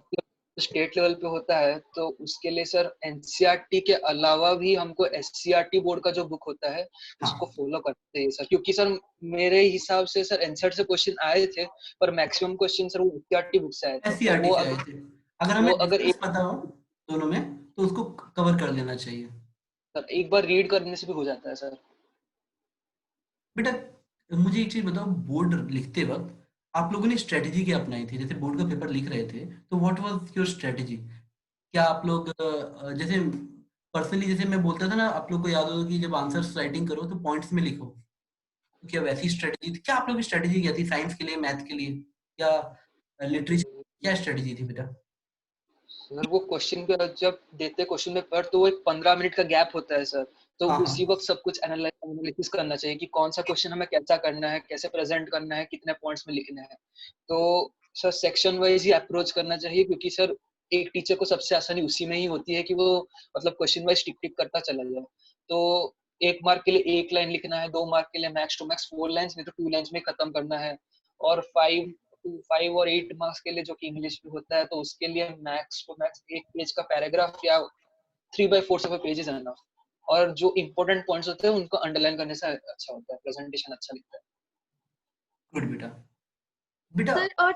B: स्टेट लेवल पे होता है तो उसके लिए सर एनसीईआरटी के अलावा भी हमको एससीईआरटी बोर्ड का जो बुक होता है उसको
A: हाँ
B: फॉलो करते हैं सर, क्योंकि सर मेरे हिसाब से सर एनसीईआरटी से क्वेश्चन आए थे पर मैक्सिमम क्वेश्चन सर वो एनसीईआरटी बुक से आए थे, तो
A: एससीईआरटी
B: वो
A: से आए
B: अगर
A: थे। अगर हमें
B: अगर
A: डिफरेंस
B: एक
A: पता हो दोनों में तो उसको कवर कर लेना चाहिए।
B: सर एक बार रीड करने से भी हो जाता है सर।
A: बेटा मुझे एक चीज बताओ, बोर्ड लिखते वक्त आप लोगों ने स्ट्रेटेजी क्या अपनाई थी? जैसे बोर्ड का पेपर लिख रहे थे तो व्हाट वाज योर स्ट्रेटेजी? क्या आप लोग जैसे पर्सनली जैसे मैं बोलता था ना, आप लोग को याद होगा कि जब आंसर्स राइटिंग करो तो पॉइंट्स में लिखो, तो क्या वैसी स्ट्रेटेजी थी? क्या आप लोग की स्ट्रेटेजी क्या थी, साइंस के लिए, मैथ के लिए, या लिटरेचर? क्या स्ट्रेटेजी थी बेटा?
B: सर वो क्वेश्चन पे जब देते क्वेश्चन पेपर तो वो एक 15 मिनट का गैप होता है सर, तो
A: हाँ
B: उसी
A: हाँ।
B: वक्त सब कुछ एनालिसिस करना चाहिए कि कौन सा क्वेश्चन हमें कैसा करना है, कैसे प्रेजेंट करना है, कितने पॉइंट्स में लिखना है। तो सर सेक्शन वाइज ही अप्रोच करना चाहिए, क्योंकि सर एक टीचर को सबसे आसानी उसी में ही होती है कि वो मतलब क्वेश्चन वाइज टिक टिक करता चला जाए। तो 1 मार्क के लिए 1 लाइन लिखना है, 2 मार्क के लिए मैक्स टू मैक्स 4 लाइन्स, नहीं तो 2 लाइन्स में खत्म करना है। और 5 और 8 मार्क्स के लिए जो कि इंग्लिश में होता है तो उसके लिए मैक्स टू मैक्स 1 पेज का पैराग्राफ या 3/4 ऑफ पेजेस है ना। और जो इंपॉर्टेंट पॉइंट्स होते हैं उनको अंडरलाइन करने से अच्छा होता है, प्रेजेंटेशन अच्छा लिखता है।
A: गुड बेटा। बेटा
F: सर और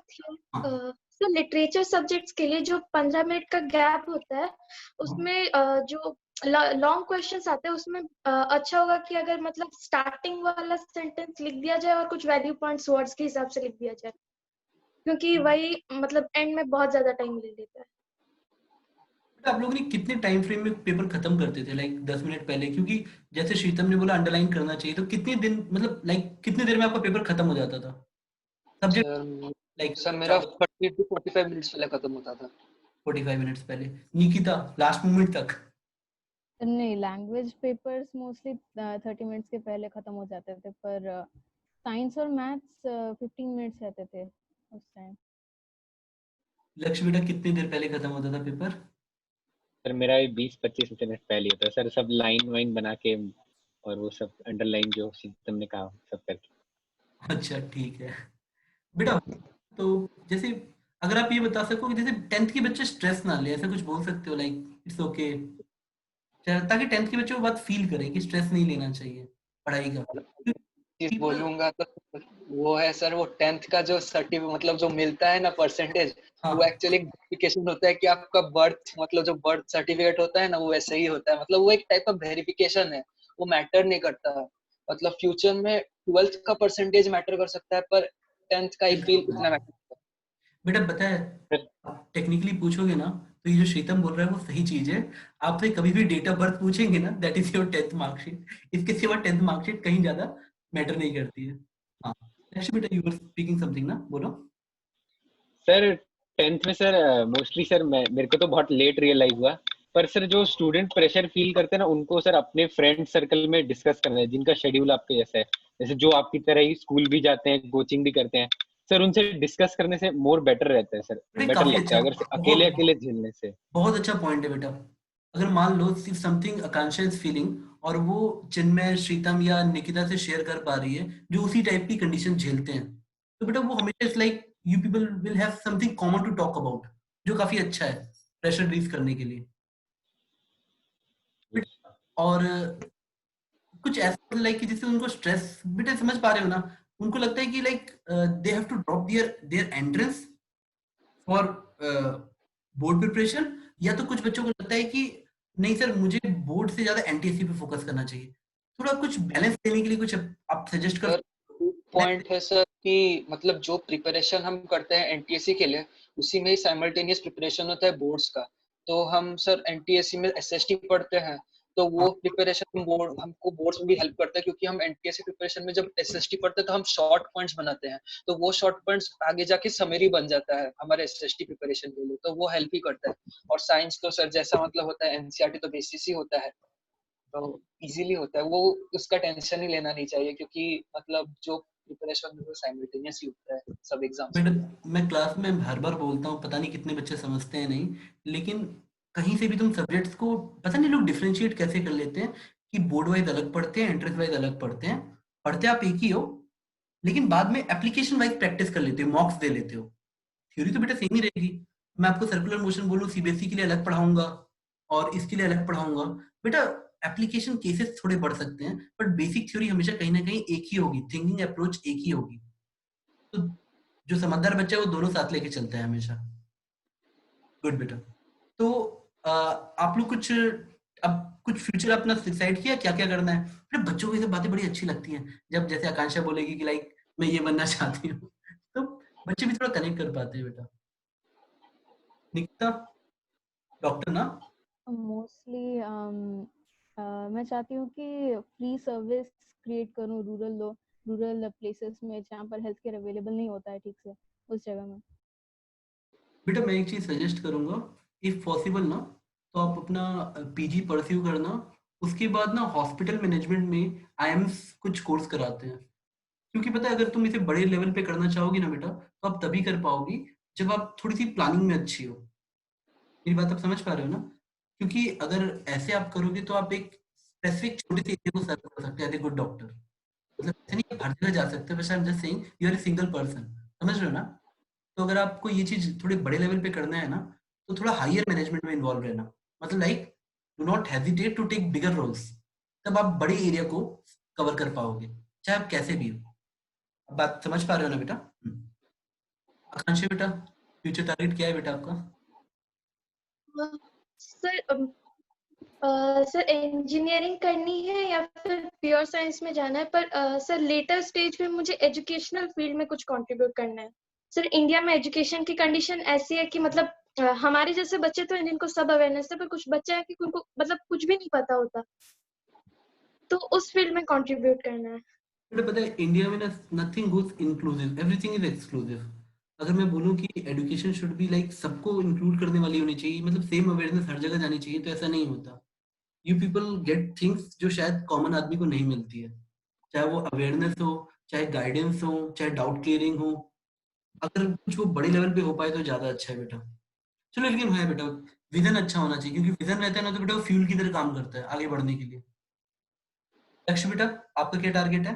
A: हाँ
F: सर लिटरेचर सब्जेक्ट्स के लिए जो 15 मिनट का गैप होता है
A: हाँ।
F: उसमें जो लॉन्ग क्वेश्चंस आते हैं उसमें अच्छा होगा कि अगर मतलब स्टार्टिंग वाला सेंटेंस लिख दिया जाए और कुछ वैल्यू पॉइंट्स वर्ड्स के हिसाब से लिख दिया जाए, क्योंकि वही मतलब एंड में बहुत ज्यादा टाइम ले लेता है।
A: बेटा आप लोग ने कितने टाइम फ्रेम में पेपर खत्म करते थे, लाइक 10 मिनट पहले? क्योंकि जैसे शीतम ने बोला अंडरलाइन करना चाहिए, तो कितने दिन मतलब लाइक कितने देर में आपका पेपर खत्म हो जाता था सब्जेक्ट,
B: सर
A: लाइक
B: सर मेरा 30 to 45 मिनट्स पहले खत्म होता था।
A: 45 मिनट्स पहले? निकिता लास्ट मोमेंट तक?
C: नहीं, लैंग्वेज पेपर्स मोस्टली 30 मिनट्स के पहले खत्म हो जाते थे, पर साइंस और मैथ्स 15 मिनट्स रहते थे उस टाइम।
A: लक्ष्य बेटा कितनी देर पहले खत्म होता था पेपर?
E: सर मेरा 20-25 मिनट पहले होता है सर, सब लाइन वाइन बना के और वो सब अंडरलाइन जो तुमने कहा सब करके।
A: अच्छा ठीक है बेटा। तो जैसे अगर आप ये बता सको कि जैसे 10th के बच्चे स्ट्रेस ना ले, ऐसा कुछ बोल सकते हो, लाइक इट्स ओके, ताकि 10th के बच्चे वो बात फील करें कि स्ट्रेस नहीं लेना चाहिए पढ़ाई का।
B: चीज
A: पीपल
B: बोलूंगा तो वो है सर, वो 10th का जो सर्टिफिकेट मतलब जो मिलता है ना परसेंटेज, वो
A: हाँ
B: एक्चुअली वेरिफिकेशन होता है कि आपका बर्थ मतलब जो बर्थ सर्टिफिकेट होता है ना वो वैसे ही होता है, मतलब वो एक टाइप ऑफ वेरिफिकेशन है, वो मैटर नहीं करता। मतलब फ्यूचर में 12th का परसेंटेज मैटर कर सकता है पर 10th का आई फील
A: बिल्कुल
B: उतना
A: बिल्कुल।
B: मैटर।
A: बेटा पता है, आप टेक्निकली पूछोगे ना, तो ये जो श्रीतम बोल रहा है वो सही चीज है। आपसे कभी भी डेट ऑफ बर्थ पूछेंगे ना, that is your 10th marksheet. इसके सिवा 10th मार्कशीट कहीं ज्यादा मैटर नहीं करती है। हाँ लक्ष्य बेटा, यू वर स्पीकिंग समथिंग ना, बोलो।
E: सर 10th में सर मोस्टली सर मेरे को तो बहुत लेट रियलाइज हुआ, पर सर जो स्टूडेंट प्रेशर फील करते हैं ना, उनको सर अपने फ्रेंड सर्कल में डिस्कस करना है, जिनका शेड्यूल आपके जैसा है, जैसे जो आपकी तरह ही स्कूल भी जाते हैं, कोचिंग भी करते हैं सर, उनसे डिस्कस करने से मोर बेटर रहता है सर,
A: बेटे
E: बेटर
A: काफी
E: लगता
A: अच्छा,
E: है अगर अकेले
A: बहुत
E: अकेले झेलने से।
A: बहुत अच्छा पॉइंट है बेटा। अगर मान लो सिर्फ समथिंग आकांक्षा इज फीलिंग और वो चिन्मय, श्रीतम या निकिता से शेयर कर पा रही है जो उसी टाइप की कंडीशन झेलते हैं, तो बेटा वो हमेशा it's like you people will have something common to talk about, जो काफी अच्छा है प्रेशर रिलीज करने के लिए। और कुछ ऐसा लाइक कि जिससे उनको स्ट्रेस, बेटा समझ पा रहे हो ना, उनको लगता है कि like they have to drop their entrance for board preparation, या तो कुछ बच्चों को लगता है कि नहीं सर मुझे बोर्ड से ज्यादा एनटीएससी पे फोकस करना चाहिए। थोड़ा कुछ बैलेंस देने के लिए कुछ आप सजेस्ट कर
B: सर पॉइंट है सर कि मतलब जो प्रिपरेशन हम करते हैं एनटीएससी के लिए, उसी में ही साइमल्टेनियस प्रिपरेशन होता है बोर्ड्स का। तो हम सर एनटीएससी में एसएसटी पढ़ते हैं, तो वो प्रिपरेशन बोर्ड हमको बोर्ड्स में भी हेल्प करता है, क्योंकि हम एनटीएससी प्रिपरेशन में जब एसएसटी पढ़ते हैं तो हम शॉर्ट पॉइंट्स बनाते हैं, तो वो शॉर्ट पॉइंट्स आगे जाके समरी बन जाता है हमारे एसएसटी प्रिपरेशन के लिए, तो वो हेल्प ही करता है। और साइंस तो सर जैसा मतलब होता है एनसीईआरटी तो बेसिस ही होता है, तो इजीली होता है वो, उसका टेंशन ही लेना नहीं चाहिए, क्योंकि मतलब जो प्रिपरेशन वो साइमल्टेनियस ही होता है सब एग्जाम्स
A: बेटा
B: के।
A: मैं क्लास में हर बार बोलता हूँ, पता नहीं कितने बच्चे समझते हैं नहीं, लेकिन कहीं से भी तुम सब्जेक्ट्स को पता नहीं लोग डिफरेंशिएट कैसे कर लेते हैं कि बोर्ड वाइज अलग पढ़ते हैं, एंट्रेंस वाइज अलग पढ़ते हैं। पढ़ते आप एक ही हो, लेकिन बाद में एप्लीकेशन वाइज प्रैक्टिस कर लेते हो, मॉक्स दे लेते हो। थ्योरी तो बेटा सेम ही रहेगी। मैं आपको सर्कुलर मोशन बोलूँ सीबीएसई के लिए अलग पढ़ाऊंगा और इसके लिए अलग पढ़ाऊंगा, बेटा एप्लीकेशन केसेस थोड़े बढ़ सकते हैं, बट बेसिक थ्योरी हमेशा कहीं ना कहीं एक ही होगी, थिंकिंग अप्रोच एक ही होगी। तो जो समझदार बच्चा है वो दोनों साथ लेके चलता है हमेशा। गुड बेटा। तो आप लोग कुछ अब कुछ फ्यूचर अपना डिसाइड किया क्या क्या करना है? फिर बच्चों को ये सब बातें बड़ी अच्छी लगती हैं, जब जैसे आकांक्षा बोलेगी कि लाइक मैं ये बनना चाहती हूँ, तो बच्चे भी थोड़ा कनेक्ट कर पाते हैं बेटा। निकिता, डॉक्टर ना?
C: मोस्टली मैं चाहती हूँ कि फ्री सर्विस क्रिएट करूँ रूरल प्लेसेस में जहाँ पर हेल्थ केयर अवेलेबल नहीं होता है ठीक से, उस जगह में।
A: बेटा मैं एक चीज सजेस्ट करूंगा, इफ पॉसिबल ना तो आप अपना पीजी परस्यू करना, उसके बाद ना हॉस्पिटल मैनेजमेंट में आईएम्स कुछ कोर्स कराते हैं। क्योंकि पता है अगर तुम इसे बड़े लेवल पे करना चाहोगी ना बेटा, तो आप तभी कर पाओगी जब आप थोड़ी सी प्लानिंग में अच्छी हो। मेरी बात आप समझ पा रहे हो ना? क्योंकि अगर ऐसे आप करोगे तो आप एक स्पेसिफिक छोटे से एरिया को सर्व कर सकते हैं एज ए गुड डॉक्टर। मतलब ऐसे नहीं आप हर जगह जा सकते हो, बस I am just saying you are a single person. समझ रहे हो ना? तो अगर आपको ये चीज थोड़े बड़े लेवल पे करना है ना, तो थोड़ा हायर मैनेजमेंट में इन्वॉल्व रहना, मतलब like do not hesitate to take bigger roles. तब आप बड़े एरिया को कवर कर पाओगे, चाहे आप कैसे भी हो। अब बात समझ पा रहे हो ना बेटा? आकांक्षा बेटा, फ्यूचर टारगेट क्या है बेटा आपका?
F: सर सर इंजीनियरिंग करनी है या फिर प्योर साइंस में जाना है, पर सर लेटर स्टेज पे मुझे एजुकेशनल फील्ड में कुछ कंट्रीब्यूट करना है। सर इंडिया में एजुकेशन की कंडीशन ऐसी है कि मतलब हमारे जैसे बच्चे तो हैं जिनको सब अवेयरनेस है, पर कुछ बच्चे हैं कि उनको मतलब कुछ भी नहीं पता होता, तो उस फील्ड में कंट्रीब्यूट करना है।
A: बेटा पता है इंडिया में ना nothing goes inclusive, everything is exclusive. अगर मैं बोलूँ कि एजुकेशन शुड बी लाइक सबको इंक्लूड करने वाली होनी चाहिए, मतलब सेम अवेयरनेस हर जगह जानी चाहिए, तो ऐसा नहीं होता। यू पीपल गेट थिंग्स जो शायद कॉमन आदमी को नहीं मिलती है, चाहे वो अवेयरनेस हो, चाहे गाइडेंस हो, चाहे डाउट क्लियरिंग हो। अगर कुछ वो बड़े लेवल पे हो पाए तो ज्यादा अच्छा है बेटा। चलो लेकिन है बेटा, विजन अच्छा होना चाहिए, क्योंकि विजन रहता है ना तो बेटा वो फ्यूल की तरह काम करता है आगे बढ़ने के लिए। लक्ष्य बेटा, आपका क्या टारगेट है?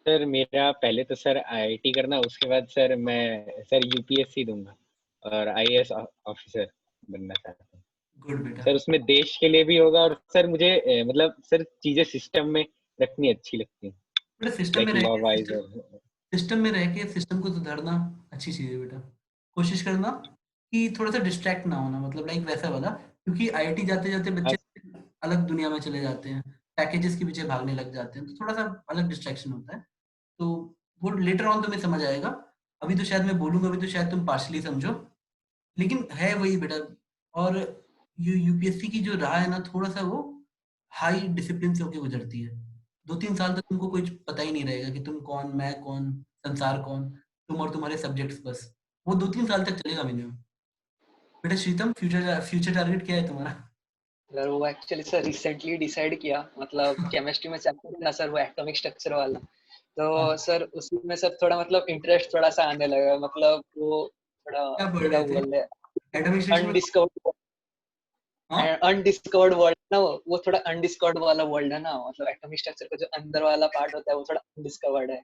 E: सर मेरा पहले तो सर आईआईटी करना, उसके बाद सर मैं सर यूपीएससी दूंगा और आईएएस ऑफिसर बनना चाहता हूँ
A: गुड बेटा।
E: सर। उसमें देश के लिए भी होगा, और सर मुझे मतलब सर चीजें सिस्टम में रखनी अच्छी लगती हैं,
A: बेटा सिस्टम में
E: लाइक
A: रह
E: लॉ
A: के
E: वाइज।
A: सिस्टम सिस्टम में रह के सिस्टम को सुधारना अच्छी चीज है बेटा। कोशिश करना कि थोड़ा सा डिस्ट्रैक्ट ना होना, मतलब लाइक वैसा वाला, क्योंकि आईआईटी जाते जाते बच्चे अलग दुनिया में चले जाते हैं, पैकेजेस के पीछे भागने लग जाते हैं, तो थोड़ा सा अलग डिस्ट्रैक्शन होता है। तो वो लेटर ऑन तुम्हें समझ आएगा। अभी तो शायद मैं बोलूंगा, अभी तो शायद तुम पार्शली समझो, लेकिन है वही बेटा। और यूपीएससी की जो राह है ना, थोड़ा सा वो हाई डिसिप्लिन से होके गुजरती है। 2-3 साल तक तुमको कुछ पता ही नहीं रहेगा कि तुम कौन, मैं कौन, संसार कौन, तुम और तुम्हारे सब्जेक्ट्स बस। वो 2-3 साल तक चलेगा मिनिमम। बेटा श्रीतम, फ्यूचर फ्यूचर टारगेट क्या है तुम्हारा?
B: अगर वो एक्चुअली सर रिसेंटली डिसाइड किया, मतलब केमिस्ट्री में चैप्टर है ना सर वो एटॉमिक स्ट्रक्चर वाला, तो
A: हाँ,
B: सर उसी में सब थोड़ा मतलब इंटरेस्ट थोड़ा सा आने लगा, मतलब वो थोड़ा
A: क्या पढ़
B: क्या
A: रहे थे
B: बोल रहे,
A: एडमिनिस्ट्रेशन में?
B: अनडिस्कवर्ड
A: हाँ,
B: अनडिस्कवर्ड वर्ल्ड ना, वो थोड़ा अनडिस्कवर्ड वाला वर्ल्ड है ना, मतलब एटॉमिक स्ट्रक्चर का जो अंदर वाला पार्ट होता है वो थोड़ा अनडिस्कवर्ड है।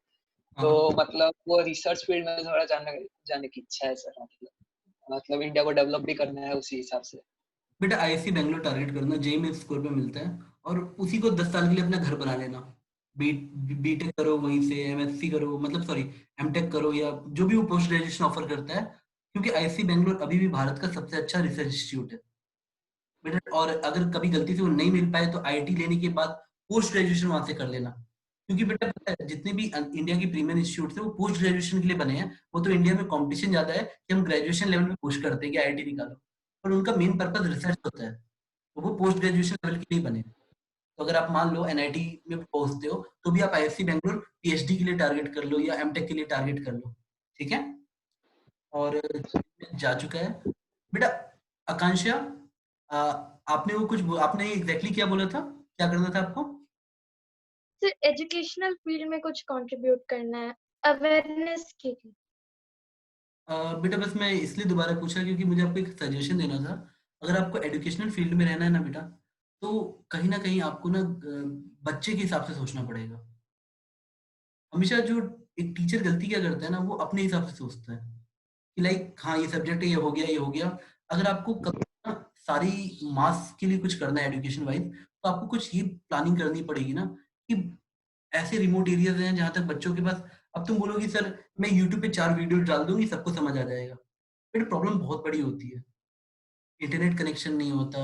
B: तो
A: हाँ।
B: मतलब वो रिसर्च फील्ड में थोड़ा जाने जाने की इच्छा है सर, मतलब इंडिया को डेवलप भी करना है उसी हिसाब से।
A: बेटा आईआईसी बैंगलोर टारगेट करना, जेई में स्कोर पे मिलता है, और उसी को 10 साल के लिए अपना घर बना लेना। बी बीटेक करो वहीं से, एमएससी करो, मतलब सॉरी एमटेक करो, या जो भी वो पोस्ट ग्रेजुएशन ऑफर करता है, क्योंकि आईआईसी बैंगलोर अभी भी भारत का सबसे अच्छा रिसर्च इंस्टीट्यूट है बेटा। और अगर कभी गलती से वो नहीं मिल पाए तो आईआईटी लेने के बाद पोस्ट ग्रेजुएशन वहां से कर लेना। क्योंकि बेटा पता है, जितने भी इंडिया की प्रीमियर इंस्टीट्यूट है वो पोस्ट ग्रेजुएशन के लिए बने हैं। वो तो इंडिया में कंपटीशन ज्यादा है कि हम ग्रेजुएशन लेवल में पुश करते हैं कि आईआईटी निकालो, पर उनका मेन पर्पज रिसर्च होता है, तो वो पोस्ट ग्रेजुएशन लेवल के लिए बने हैं। तो अगर आप मान लो एनआईटी में पहुंचते हो तो भी आप आईआईसी बैंगलोर पीएचडी के लिए टारगेट कर लो या एमटेक के लिए टारगेट कर लो, ठीक है। और जा चुका है बेटा। आकांक्षा, आपने वो कुछ आपने एग्जैक्टली क्या बोला था, क्या करना था आपको?
F: सर एजुकेशनल फील्ड में कुछ कंट्रीब्यूट करना है, अवेयरनेस के लिए।
A: बेटा बस मैं इसलिए दोबारा पूछा क्योंकि मुझे आपको एक सजेशन देना था। अगर आपको एजुकेशनल फील्ड में रहना है ना बेटा, तो कहीं ना कहीं आपको ना बच्चे के हिसाब से सोचना पड़ेगा। हमेशा जो एक टीचर गलती क्या करता है ना, वो अपने हिसाब से सोचता है कि लाइक हाँ ये सब्जेक्ट है, ये हो गया, ये हो गया। अगर आपको कभी ना सारी मास के लिए कुछ करना है एजुकेशन वाइज, तो आपको कुछ ये प्लानिंग करनी पड़ेगी ना कि ऐसे रिमोट एरियाज हैं जहाँ तक बच्चों के पास, अब तुम बोलोगी सर मैं यूट्यूब पे 4 वीडियो डाल दूंगी सबको समझ आ जाएगा। बट प्रॉब्लम बहुत बड़ी होती है, इंटरनेट कनेक्शन नहीं होता,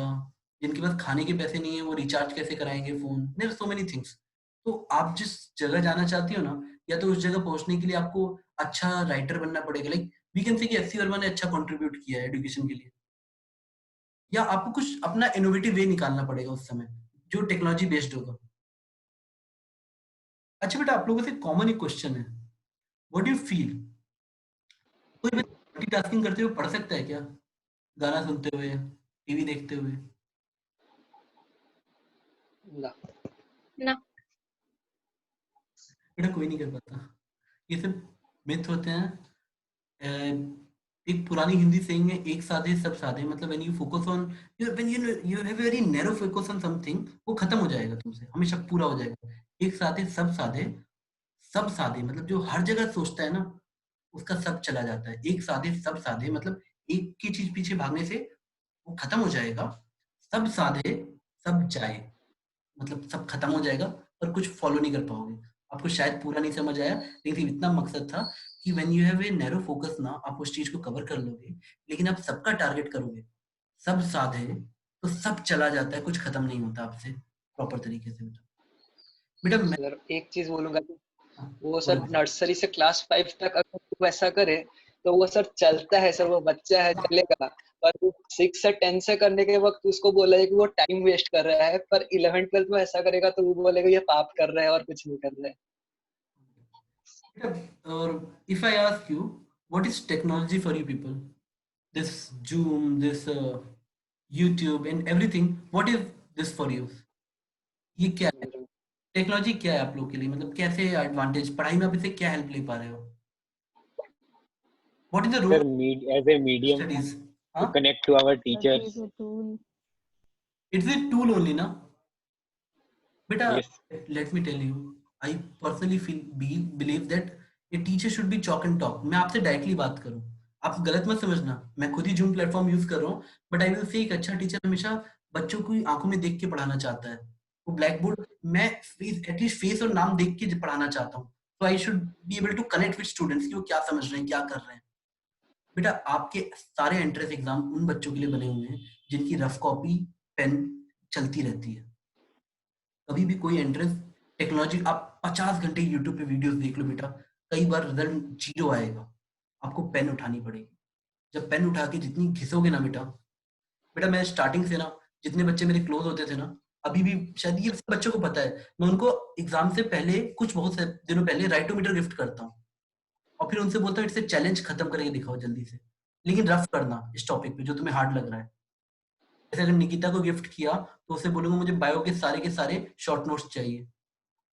A: जिनके पास खाने के पैसे नहीं है वो रिचार्ज कैसे कराएंगे phone, there so many things. तो आप जिस जगह जाना चाहती हो ना, या तो उस जगह पहुंचने के लिए आपको अच्छा राइटर बनना पड़ेगा, लाइक वी कैन से कि एससी वर्मा ने अच्छा कंट्रीब्यूट किया है एजुकेशन के लिए, या आपको कुछ अपना इनोवेटिव वे निकालना पड़ेगा उस समय जो टेक्नोलॉजी बेस्ड होगा। अच्छा बेटा, आप लोगों से कॉमन एक क्वेश्चन है, व्हाट डू यू फील, कोई मल्टीटास्किंग करते हुए पढ़ सकता है क्या, गाना सुनते हुए, टीवी देखते हुए?
B: ना।
F: ना।
A: बेटा कोई नहीं कर पाता, ये सब मिथ होते हैं। एक पुरानी हिंदी सेइंग है, एक साधे सब साधे, मतलब when you focus on, when you have very narrow focus on something, वो खत्म हो जाएगा तुमसे, हमेशा पूरा हो जाएगा। एक साधे सब साधे, सब साधे मतलब जो हर जगह सोचता है ना, उसका सब चला जाता है। एक साधे सब साधे मतलब एक की चीज पीछे भागने से वो खत्म हो जाएगा। सब साधे सब जाए मतलब सब खत्म हो जाएगा, पर कुछ फॉलो नहीं कर पाओगे। आपको शायद पूरा नहीं समझ आया, लेकिन सिर्फ इतना मकसद था कि when you have a narrow focus ना, आप उस चीज को कवर कर लोगे। लेकिन आप सबका टारगेट करोगे, सब साधे, तो सब चला जाता है, कुछ खत्म नहीं होता आपसे प्रॉपर तरीके से। बेटा मैं,
B: सर एक चीज बोलूंगा कि
A: हाँ,
B: वो सर
A: बोलो।
B: नर्सरी से क्लास 5 तक अगर वो ऐसा करे तो वो सर चलता है सर, वो बच्चा है चलेगा। पर 6 से 10 से करने के वक्त उसको बोला है कि वो टाइम वेस्ट कर रहा है, पर 11th 12th में ऐसा करेगा तो वो बोलेगा ये पाप कर रहा है और कुछ नहीं कर रहा है।
A: बेटा, और if I ask you what is technology for you people, this zoom, this YouTube and everything, what is this for you, ये क्या है? टेक्नोलॉजी क्या है आप लोग के लिए, मतलब कैसे एडवांटेज, पढ़ाई में आप इससे क्या हेल्प ले पा रहे हो? What is the role
E: sir as a medium
A: studies?
E: To
A: हाँ,
E: connect to our
C: Study is
E: teachers.
C: a tool.
A: It's a tool only ना बेटा।
E: Yes
A: let me tell you, I personally feel believe that a teacher should be chalk and talk. मैं आपसे directly बात करूं, आप गलत मत समझना, मैं खुद ही जूम प्लेटफॉर्म यूज कर रहा हूँ, बट आई विल से एक अच्छा टीचर हमेशा बच्चों को आंखों में देख के पढ़ाना चाहता है। वो ब्लैक बोर्ड, मैं एटलीस्ट फेस और नाम देख के पढ़ाना चाहता हूँ, तो I should be able to connect with students कि वो क्या समझ रहे हैं, क्या कर रहे हैं। बेटा आपके सारे एंट्रेंस एग्जाम उन बच्चों के लिए बने हुए हैं जिनकी रफ कॉपी पेन चलती रहती है। कभी भी कोई एंट्रेंस टेक्नोलॉजी, आप 50 घंटे यूट्यूब पे वीडियोस देख लो बेटा, कई बार रिजल्ट जीरो आएगा, आपको पेन उठानी पड़ेगी। जब पेन उठा के जितनी घिसोगे ना बेटा, मैं स्टार्टिंग से ना जितने बच्चे मेरे क्लोज होते थे ना, अभी भी शायद ये सब बच्चों को पता है, मैं उनको एग्जाम से पहले कुछ बहुत से दिनों पहले राइटोमीटर गिफ्ट करता हूँ और फिर उनसे बोलता हूँ इससे चैलेंज खत्म करके दिखाओ जल्दी से, लेकिन रफ करना इस टॉपिक पे जो तुम्हें हार्ड लग रहा है। जैसे अगर निकिता को गिफ्ट किया तो उसे बोलूंगा मुझे बायो के सारे शॉर्ट नोट्स चाहिए,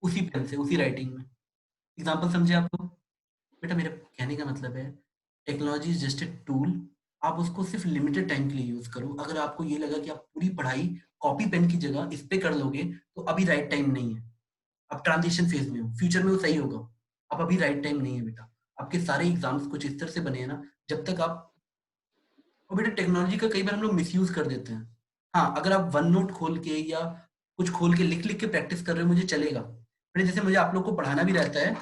A: उसी पेन से उसी राइटिंग में। एग्जाम्पल समझे आप लोग? बेटा मेरा कहने का मतलब है technology is just a tool, आप उसको सिर्फ लिमिटेड टाइम के लिए यूज करो। अगर आपको ये लगा कि आप पूरी पढ़ाई कॉपी पेन की जगह इस पे कर लोगे तो अभी राइट टाइम नहीं है, आप ट्रांजिशन फेज में हो, फ्यूचर में वो सही होगा, आप अभी राइट टाइम नहीं है बेटा। आपके सारे एग्जाम्स कुछ इस तरह से बने हैं ना, जब तक आप, और बेटा टेक्नोलॉजी का कई बार हम लोग मिसयूज कर देते हैं। हाँ, अगर आप वन नोट खोल के या कुछ खोल के लिख लिख के प्रैक्टिस कर रहे हो मुझे चलेगा। बेटा जैसे मुझे आप लोग को पढ़ाना भी रहता है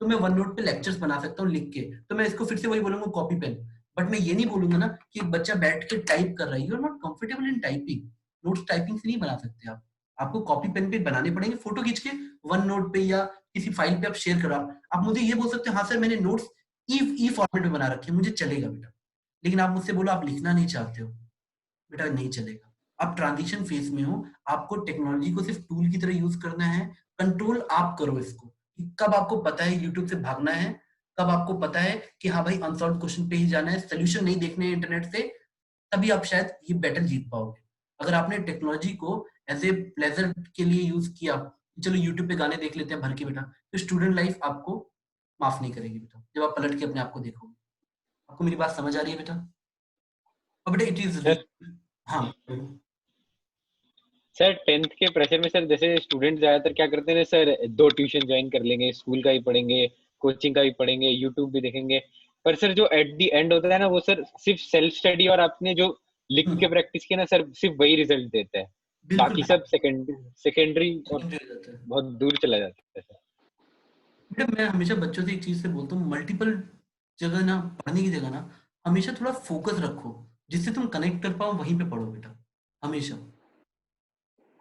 A: तो मैं वन नोट पे लेक्चर्स बना सकता हूँ लिख के, तो मैं इसको फिर से वही बोलूंगा कॉपी पेन, बट मैं ये नहीं बोलूंगा ना कि एक बच्चा बैठ के टाइप कर रहा है, you are not comfortable in typing, notes typing से नहीं बना सकते आप, आपको कॉपी पेन पे बनाने पड़ेंगे, फोटो खींच के वन नोट पे या किसी फाइल पे आप शेयर करो। आप मुझे ये बोल सकते हो हाँ सर मैंने नोट्स ई फॉर्मेट में बना रखे हैं, मुझे चलेगा बेटा, लेकिन आप मुझसे बोलो आप लिखना नहीं चाहते हो, बेटा नहीं चलेगा। आप ट्रांजिशन फेज में हो, आपको टेक्नोलॉजी को सिर्फ टूल की तरह यूज करना है, कंट्रोल आप करो इसको कि कब आपको पता है यूट्यूब से भागना है, कब आपको पता है कि हाँ भाई अनसॉल्व क्वेश्चन पे ही जाना है, सोल्यूशन नहीं देखने हैं इंटरनेट से, तभी आप शायद ये बैटल जीत पाओगे। अगर आपने टेक्नोलॉजी को एज ए प्लेजर के लिए यूज किया, चलो यूट्यूब पे गाने देख लेते हैं भर के बेटा, तो स्टूडेंट लाइफ आपको माफ नहीं करेगी बेटा, जब आप पलट के अपने आप को देखोगे। आपको मेरी बात समझ आ रही है बेटा? और बेटा इट इज,
E: सर
A: हाँ
E: सर 10th के प्रेशर में सर जैसे स्टूडेंट ज्यादातर क्या करते हैं सर, 2 ट्यूशन ज्वाइन कर लेंगे, स्कूल का भी पढ़ेंगे, कोचिंग का भी पढ़ेंगे, यूट्यूब भी देखेंगे, पर सर जो एट द एंड होता है ना वो सर सिर्फ सेल्फ स्टडी और आपने जो लिख के प्रैक्टिस किया ना सर सिर्फ वही रिजल्ट देता है,
A: बिल्कुल
E: बाकी सब सेकेंडरी और
A: हो जाता है।
E: बहुत दूर चला जाता है सर।
A: बेटा मैं हमेशा बच्चों से एक चीज से बोलता हूँ, मल्टीपल जगह ना पढ़ने की जगह ना हमेशा थोड़ा फोकस रखो, जिससे तुम कनेक्ट कर पाओ वहीं पे पढ़ो बेटा, हमेशा।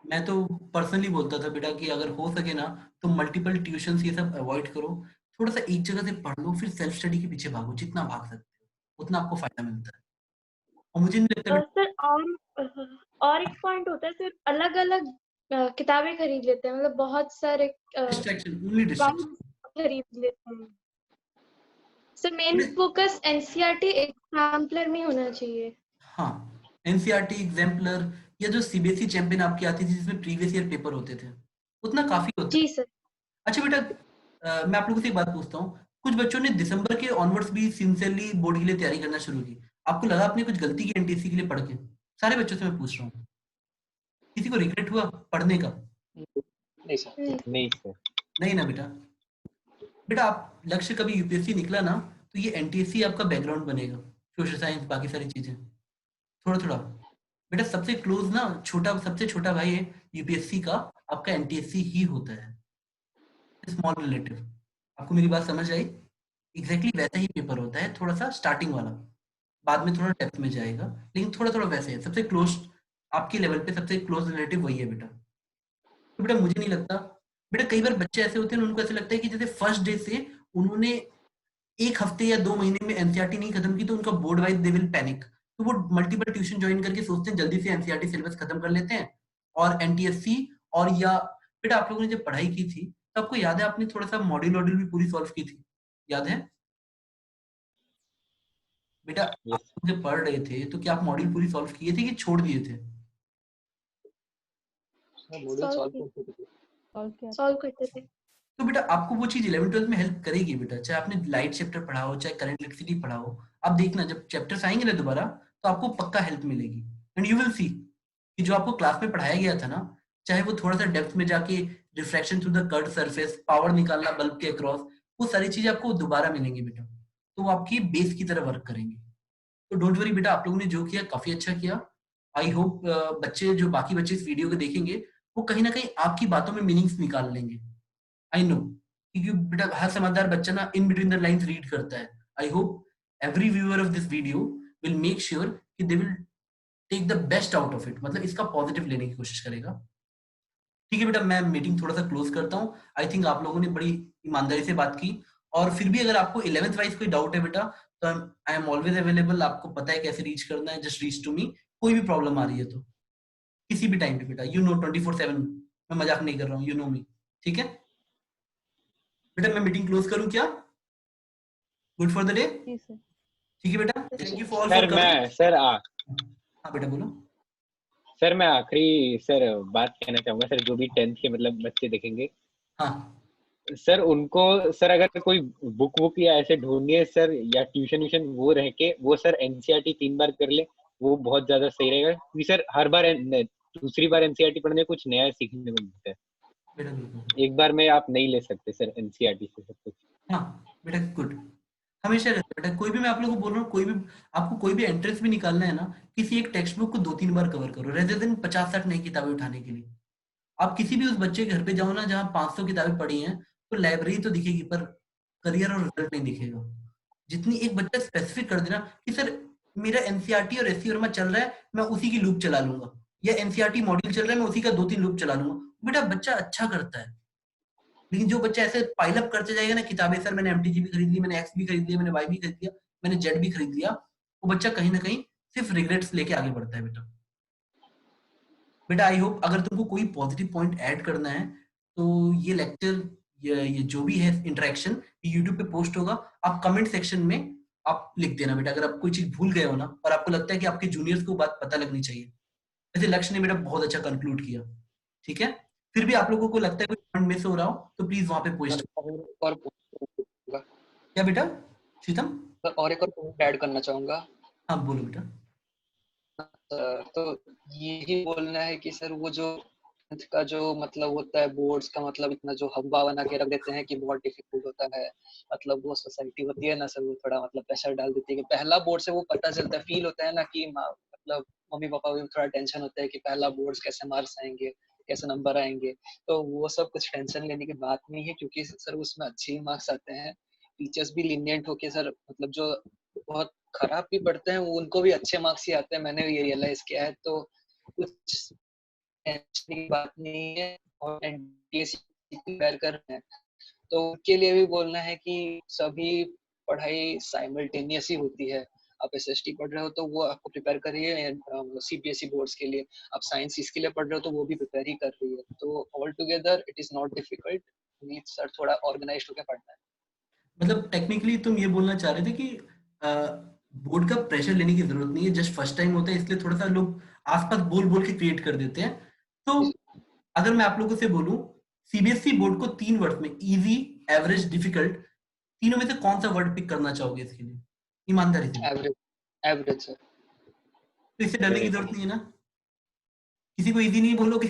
A: मैं तो पर्सनली बोलता था बेटा कि अगर हो सके ना तो मल्टीपल ट्यूशन ये सब अवॉइड करो, थोड़ा सा एक जगह से पढ़ लो, फिर सेल्फ स्टडी के पीछे भागो, जितना भाग सकते हो उतना आपको फायदा मिलता है। और मुझे नहीं लगता बेटा,
F: सर और एक पॉइंट होता है सर, अलग अलग किताबें खरीद लेते हैं, मतलब बहुत सारे
A: डिस्ट्रैक्शन, ओनली डिस्ट्रैक्शन।
F: खरीद लेते हैं। Sir main focus NCERT exemplar में होना चाहिए।
A: हाँ, एनसीईआरटी एग्जाम्पलर या जो सीबीएसई चैंपियन आपकी आती थी जिसमें प्रीवियस ईयर पेपर होते थे, उतना काफी होता है।
F: जी सर।
A: अच्छा बेटा मैं आप लोगों से एक बात पूछता हूँ, कुछ बच्चों ने दिसंबर के ऑनवर्ड्स भी सिंसियरली बोर्ड के लिए तैयारी करना शुरू की, आपको लगा आपने कुछ गलती की एनटीएससी के लिए पढ़ के? सारे बच्चों से मैं पूछ रहा हूँ, किसी को रिग्रेट हुआ पढ़ने का?
B: नहीं सर।
E: नहीं सर।
A: नहीं ना बेटा। बेटा आप लक्ष्य कभी यूपीएससी निकला ना तो ये एनटीएससी आपका बैकग्राउंड बनेगा, सोशल साइंस बाकी सारी चीजें थोड़ा थोड़ा। बेटा सबसे क्लोज ना सबसे छोटा भाई है यूपीएससी का, आपका एनटीएससी ही होता है, स्मॉल रिलेटिव। आपको मेरी बात समझ आई? एग्जैक्टली वैसा ही पेपर होता है, थोड़ा सा स्टार्टिंग वाला, बाद में थोड़ा डेप्थ में जाएगा, लेकिन थोड़ा थोड़ा वैसे है, सबसे क्लोज आपके लेवल पे सबसे क्लोज रिलेटिव वही है बेटा। तो बेटा मुझे नहीं लगता, बेटा कई बार बच्चे ऐसे होते हैं उनको ऐसे लगता है कि जैसे फर्स्ट डे से उन्होंने एक हफ्ते या 2 महीने में एनसीईआरटी नहीं खत्म की तो उनका board wise they will panic, तो वो मल्टीपल ट्यूशन ज्वाइन करके सोचते हैं जल्दी से एनसीईआरटी सिलेबस खत्म कर लेते हैं और एनटीएससी। और या बेटा आप लोगों ने जब पढ़ाई की थी तो आपको याद है आपने थोड़ा सा मॉड्यूल वॉड्यूल भी पूरी सॉल्व की थी, याद है बेटा? आप
E: यस
A: जब पढ़ रहे थे तो क्या आप मॉड्यूल पूरी सॉल्व किए थे कि छोड़ दिए थे?
B: मॉड्यूल सॉल्व
F: सॉल्व करते थे।
A: तो बेटा आपको वो चीज 11th-12th में हेल्प करेगी बेटा, चाहे आपने लाइट चैप्टर पढ़ा हो चाहे करंट इलेक्ट्रिसिटी पढ़ा हो, आप देखना जब चैप्टर्स आएंगे ना दोबारा तो आपको पक्का हेल्प मिलेगी, एंड यू विल सी कि जो आपको क्लास में पढ़ाया गया था ना, चाहे वो थोड़ा सा डेप्थ में जाके refraction through the curve surface, power निकालना बल्ब के अक्रॉस, वो सारी चीजें आपको दोबारा मिलेंगी बेटा, तो वो आपकी बेस की तरह वर्क करेंगे। तो डोंट वरी बेटा, आप लोगों ने जो किया काफी अच्छा किया। आई होप बच्चे जो बाकी बच्चे इस वीडियो को देखेंगे वो कहीं ना कहीं आपकी बातों में मीनिंग्स निकाल लेंगे। आई नो, क्योंकि बेटा हर समझदार बच्चा ना in between the lines read करता है। I hope every viewer of this video will make sure कि they will take the best out of it, मतलब इसका पॉजिटिव लेने की कोशिश करेगा। ठीक है बेटा, मैं मीटिंग थोड़ा सा क्लोज करता हूँ। आई थिंक आप लोगों ने बड़ी ईमानदारी से बात की, और फिर भी अगर आपको 11th वाइज कोई डाउट है बेटा तो आई एम ऑलवेज अवेलेबल, आपको पता है कैसे रीच करना है, जस्ट रीच टू मी। कोई भी प्रॉब्लम आ रही है तो किसी भी टाइम पे बेटा, यू नो 24/7, मैं मजाक नहीं कर रहा हूँ, यू नो मी, ठीक है बेटा। मैं मीटिंग क्लोज करूँ क्या? गुड फॉर द डे,
C: जी सर।
A: ठीक है बेटा, thank you for all
E: sir
A: for coming.
E: मैं सर
A: हाँ बेटा बोलो।
E: सर मैं आखिरी सर बात कहना चाहूंगा सर, जो भी 10th के मतलब बच्चे देखेंगे
A: हाँ
E: सर, उनको सर अगर कोई बुक या ऐसे ढूंढनी है सर, या ट्यूशन वो रह के वो सर एनसीईआरटी 3 बार कर ले, वो बहुत ज्यादा सही रहेगा, क्योंकि सर हर बार दूसरी बार एनसीईआरटी पढ़ने में कुछ नया सीखने को मिलता है।
A: बेटा बिल्कुल,
E: एक बार में आप नहीं ले सकते सर एनसीईआरटी से सब कुछ।
A: हाँ बेटा गुड, हमेशा रहता है बेटा। कोई भी, मैं आप लोगों को बोल रहा हूँ, कोई भी आपको कोई भी एंट्रेंस भी निकालना है ना, किसी एक टेक्स्ट बुक को 2-3 बार कवर करो, रेदर देन 50-60 नई किताबें उठाने के लिए। आप किसी भी उस बच्चे के घर पे जाओ ना जहाँ 500 किताबें पढ़ी हैं, तो लाइब्रेरी तो दिखेगी पर करियर और रिजल्ट नहीं दिखेगा। जितनी एक बच्चा स्पेसिफिक कर देना कि सर मेरा एनसीईआरटी और एससी वर्मा चल रहा है, मैं उसी की लूप चला लूंगा, या एनसीईआरटी मॉड्यूल चल रहा है, मैं उसी का 2-3 लूप चला लूंगा, बेटा बच्चा अच्छा करता है। लेकिन जो बच्चा ऐसे पाइल अप करते जाएगा ना किताबें, सर मैंने एमटीजी भी खरीद ली, मैंने एक्स भी खरीद लिया, मैंने वाई भी खरीद लिया, मैंने जेड भी खरीद लिया, वो बच्चा कहीं ना कहीं सिर्फ रिग्रेट्स लेके आगे बढ़ता है बेटा। बेटा आई होप अगर तुमको कोई पॉजिटिव पॉइंट ऐड करना है तो ये लेक्चर, ये जो भी है इंटरेक्शन यूट्यूब पे पोस्ट होगा, आप कमेंट सेक्शन में आप लिख देना बेटा, अगर आप कोई चीज भूल गए हो ना और आपको लगता है कि आपके जूनियर्स को बात पता लगनी चाहिए। वैसे लक्ष्य ने बेटा बहुत अच्छा कंक्लूड किया, ठीक है। फिर भी आप लोगों को लगता है कोई पॉइंट मिस हो रहा हो तो प्लीज वहां पे पोस्ट।
B: और
A: क्या बेटा शीतम?
B: और एक और पॉइंट ऐड करना चाहूंगा।
A: हाँ बोलो बेटा।
B: तो यही बोलना है कि सर वो जो का जो मतलब होता है बोर्ड्स का, मतलब इतना जो हवा बना के रख देते हैं कि बहुत डिफिकल्ट होता है, मतलब वो सोसाइटी होती है ना सर, वो थोड़ा मतलब प्रेशर डाल देती है कि पहला बोर्ड से वो पता चलता है, फील होता है ना कि मतलब मम्मी पापा को थोड़ा टेंशन होता है कि पहला बोर्ड्स कैसे मार्क्स आएंगे, कैसे नंबर आएंगे। तो वो सब कुछ टेंशन लेने की बात नहीं है, क्योंकि सर उसमें अच्छे मार्क्स आते हैं। टीचर्स भी लीनियंट होके सर, मतलब जो बहुत खराब भी पढ़ते हैं उनको भी अच्छे मार्क्स ही आते हैं, मैंने ये रियलाइज किया है। तो कुछ टेंशन की बात नहीं है, और एनटीएस प्रिपेयर कर रहे हैं तो उनके लिए भी बोलना है कि सभी पढ़ाई साइमल्टेनियस ही होती है। आप एसएसटी पढ़ रहे हो तो वो आपको प्रिपेयर कर रही है सीबीएसई बोर्ड्स के लिए, आप साइंस इसके लिए पढ़ रहे हो तो वो भी प्रिपेयर ही कर रही है। तो all together it is not difficult, needs sir थोड़ा ऑर्गेनाइज्ड होकर पढ़ना है।
A: मतलब टेक्निकली तुम ये बोलना चाह रहे थे कि बोर्ड का प्रेशर लेने की जरूरत नहीं है, जस्ट फर्स्ट टाइम होता है इसलिए थोड़ा सा लोग आसपास बोल बोल के क्रिएट कर देते हैं। तो अगर मैं आप लोगों से बोलूं, सीबीएसई बोर्ड को 3 वर्ड में, इजी, एवरेज, डिफिकल्ट, तीनों में से कौन सा वर्ड पिक करना चाहोगे इसके लिए, ईमानदारी से?
B: Average, average sir.
A: तो इससे डरने की जरूरत नहीं है ना, किसी को इजी नहीं बोलोगे?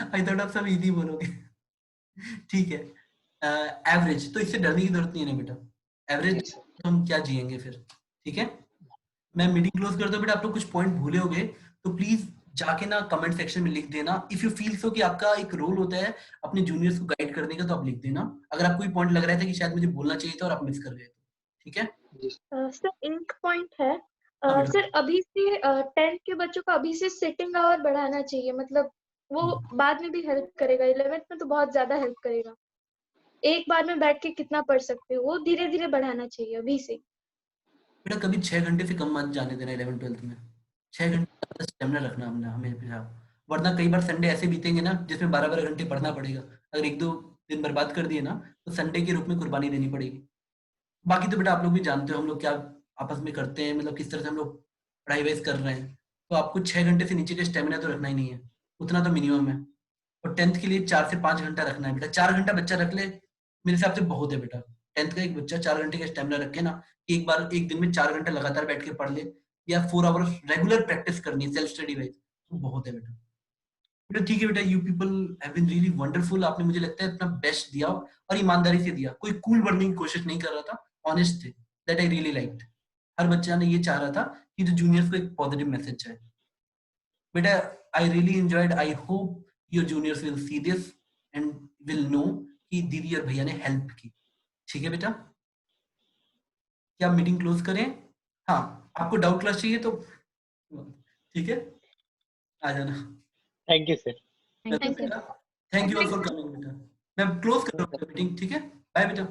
A: आई थॉट आप सब इजी बोलोगे। ठीक है, एवरेज, तो इससे डरने की जरूरत नहीं है ना बेटा, एवरेज
B: यस सर।
A: तो हम क्या जिएंगे फिर, ठीक है। मैं मीटिंग क्लोज करता हूँ बेटा, आप लोग कुछ पॉइंट भूले होगे तो प्लीज जाके ना कमेंट सेक्शन में लिख देना। इफ यू फील सो कि आपका एक रोल होता है अपने जूनियर्स को गाइड करने का, तो आप लिख देना। अगर आपको कोई पॉइंट लग रहा था कि शायद मुझे बोलना चाहिए था और आप मिस कर गए, ठीक है।
F: सर एक पॉइंट है,
A: हाँ बेटा।
F: सर अभी से 10th के बच्चों को अभी से सिटिंग आवर बढ़ाना चाहिए, मतलब वो बाद में भी हेल्प करेगा, 11th में तो बहुत ज्यादा हेल्प करेगा। एक बार में बैठ के कितना पढ़ सकते हो, वो धीरे धीरे बढ़ाना चाहिए अभी से।
A: बेटा कभी 6 घंटे से कम मत जाने देना 11th-12th में, 6 घंटे का स्टेमिना रखना हमने हमें भी साहब, वरना कई बार संडे ऐसे बीतेंगे ना जिसमें 12-12 घंटे पढ़ना पड़ेगा। अगर 1-2 दिन बर्बाद कर दिए ना तो संडे के रूप में कुर्बानी देनी पड़ेगी। बाकी तो बेटा आप लोग भी जानते हो हम लोग क्या आपस में करते हैं, मतलब किस तरह से हम लोग पढ़ाई वाइज कर रहे हैं। तो आपको 6 घंटे से नीचे का स्टेमिना तो रखना ही नहीं है, उतना तो मिनिमम है। और 10th के लिए 4 से 5 घंटा रखना है बेटा, 4 घंटा बच्चा रख ले मेरे हिसाब से बहुत है बेटा। 10th का एक बच्चा 4 घंटे का स्टेमिना रखे ना, एक बार एक दिन में 4 घंटा लगातार बैठ के पढ़ ले, या 4 आवर्स रेगुलर प्रैक्टिस करनी है सेल्फ स्टडी वाइज, तो बहुत है बेटा। बेटा ठीक है बेटा, you people have been really wonderful, आपने मुझे लगता है अपना बेस्ट दिया और ईमानदारी से दिया, कोई कूल बनने की कोशिश नहीं कर रहा था, ऑनेस्ट थे, दैट आई रियली लाइक्ड। हर बच्चा ने ये चाह रहा था कि जो जूनियर्स को एक पॉजिटिव मैसेज जाए। बेटा I really enjoyed, I hope your juniors will see this and will know कि दीदी और भैया ने हेल्प की, ठीक है बेटा। क्या मीटिंग क्लोज करें? हाँ, आपको डाउट क्लास चाहिए तो ठीक है, आ जाना।
E: Thank you sir.
F: Thank you.
A: Thank you all for coming बेटा। मैं क्लोज कर रहा हूँ मीटिंग, ठीक है, बाय बेटा।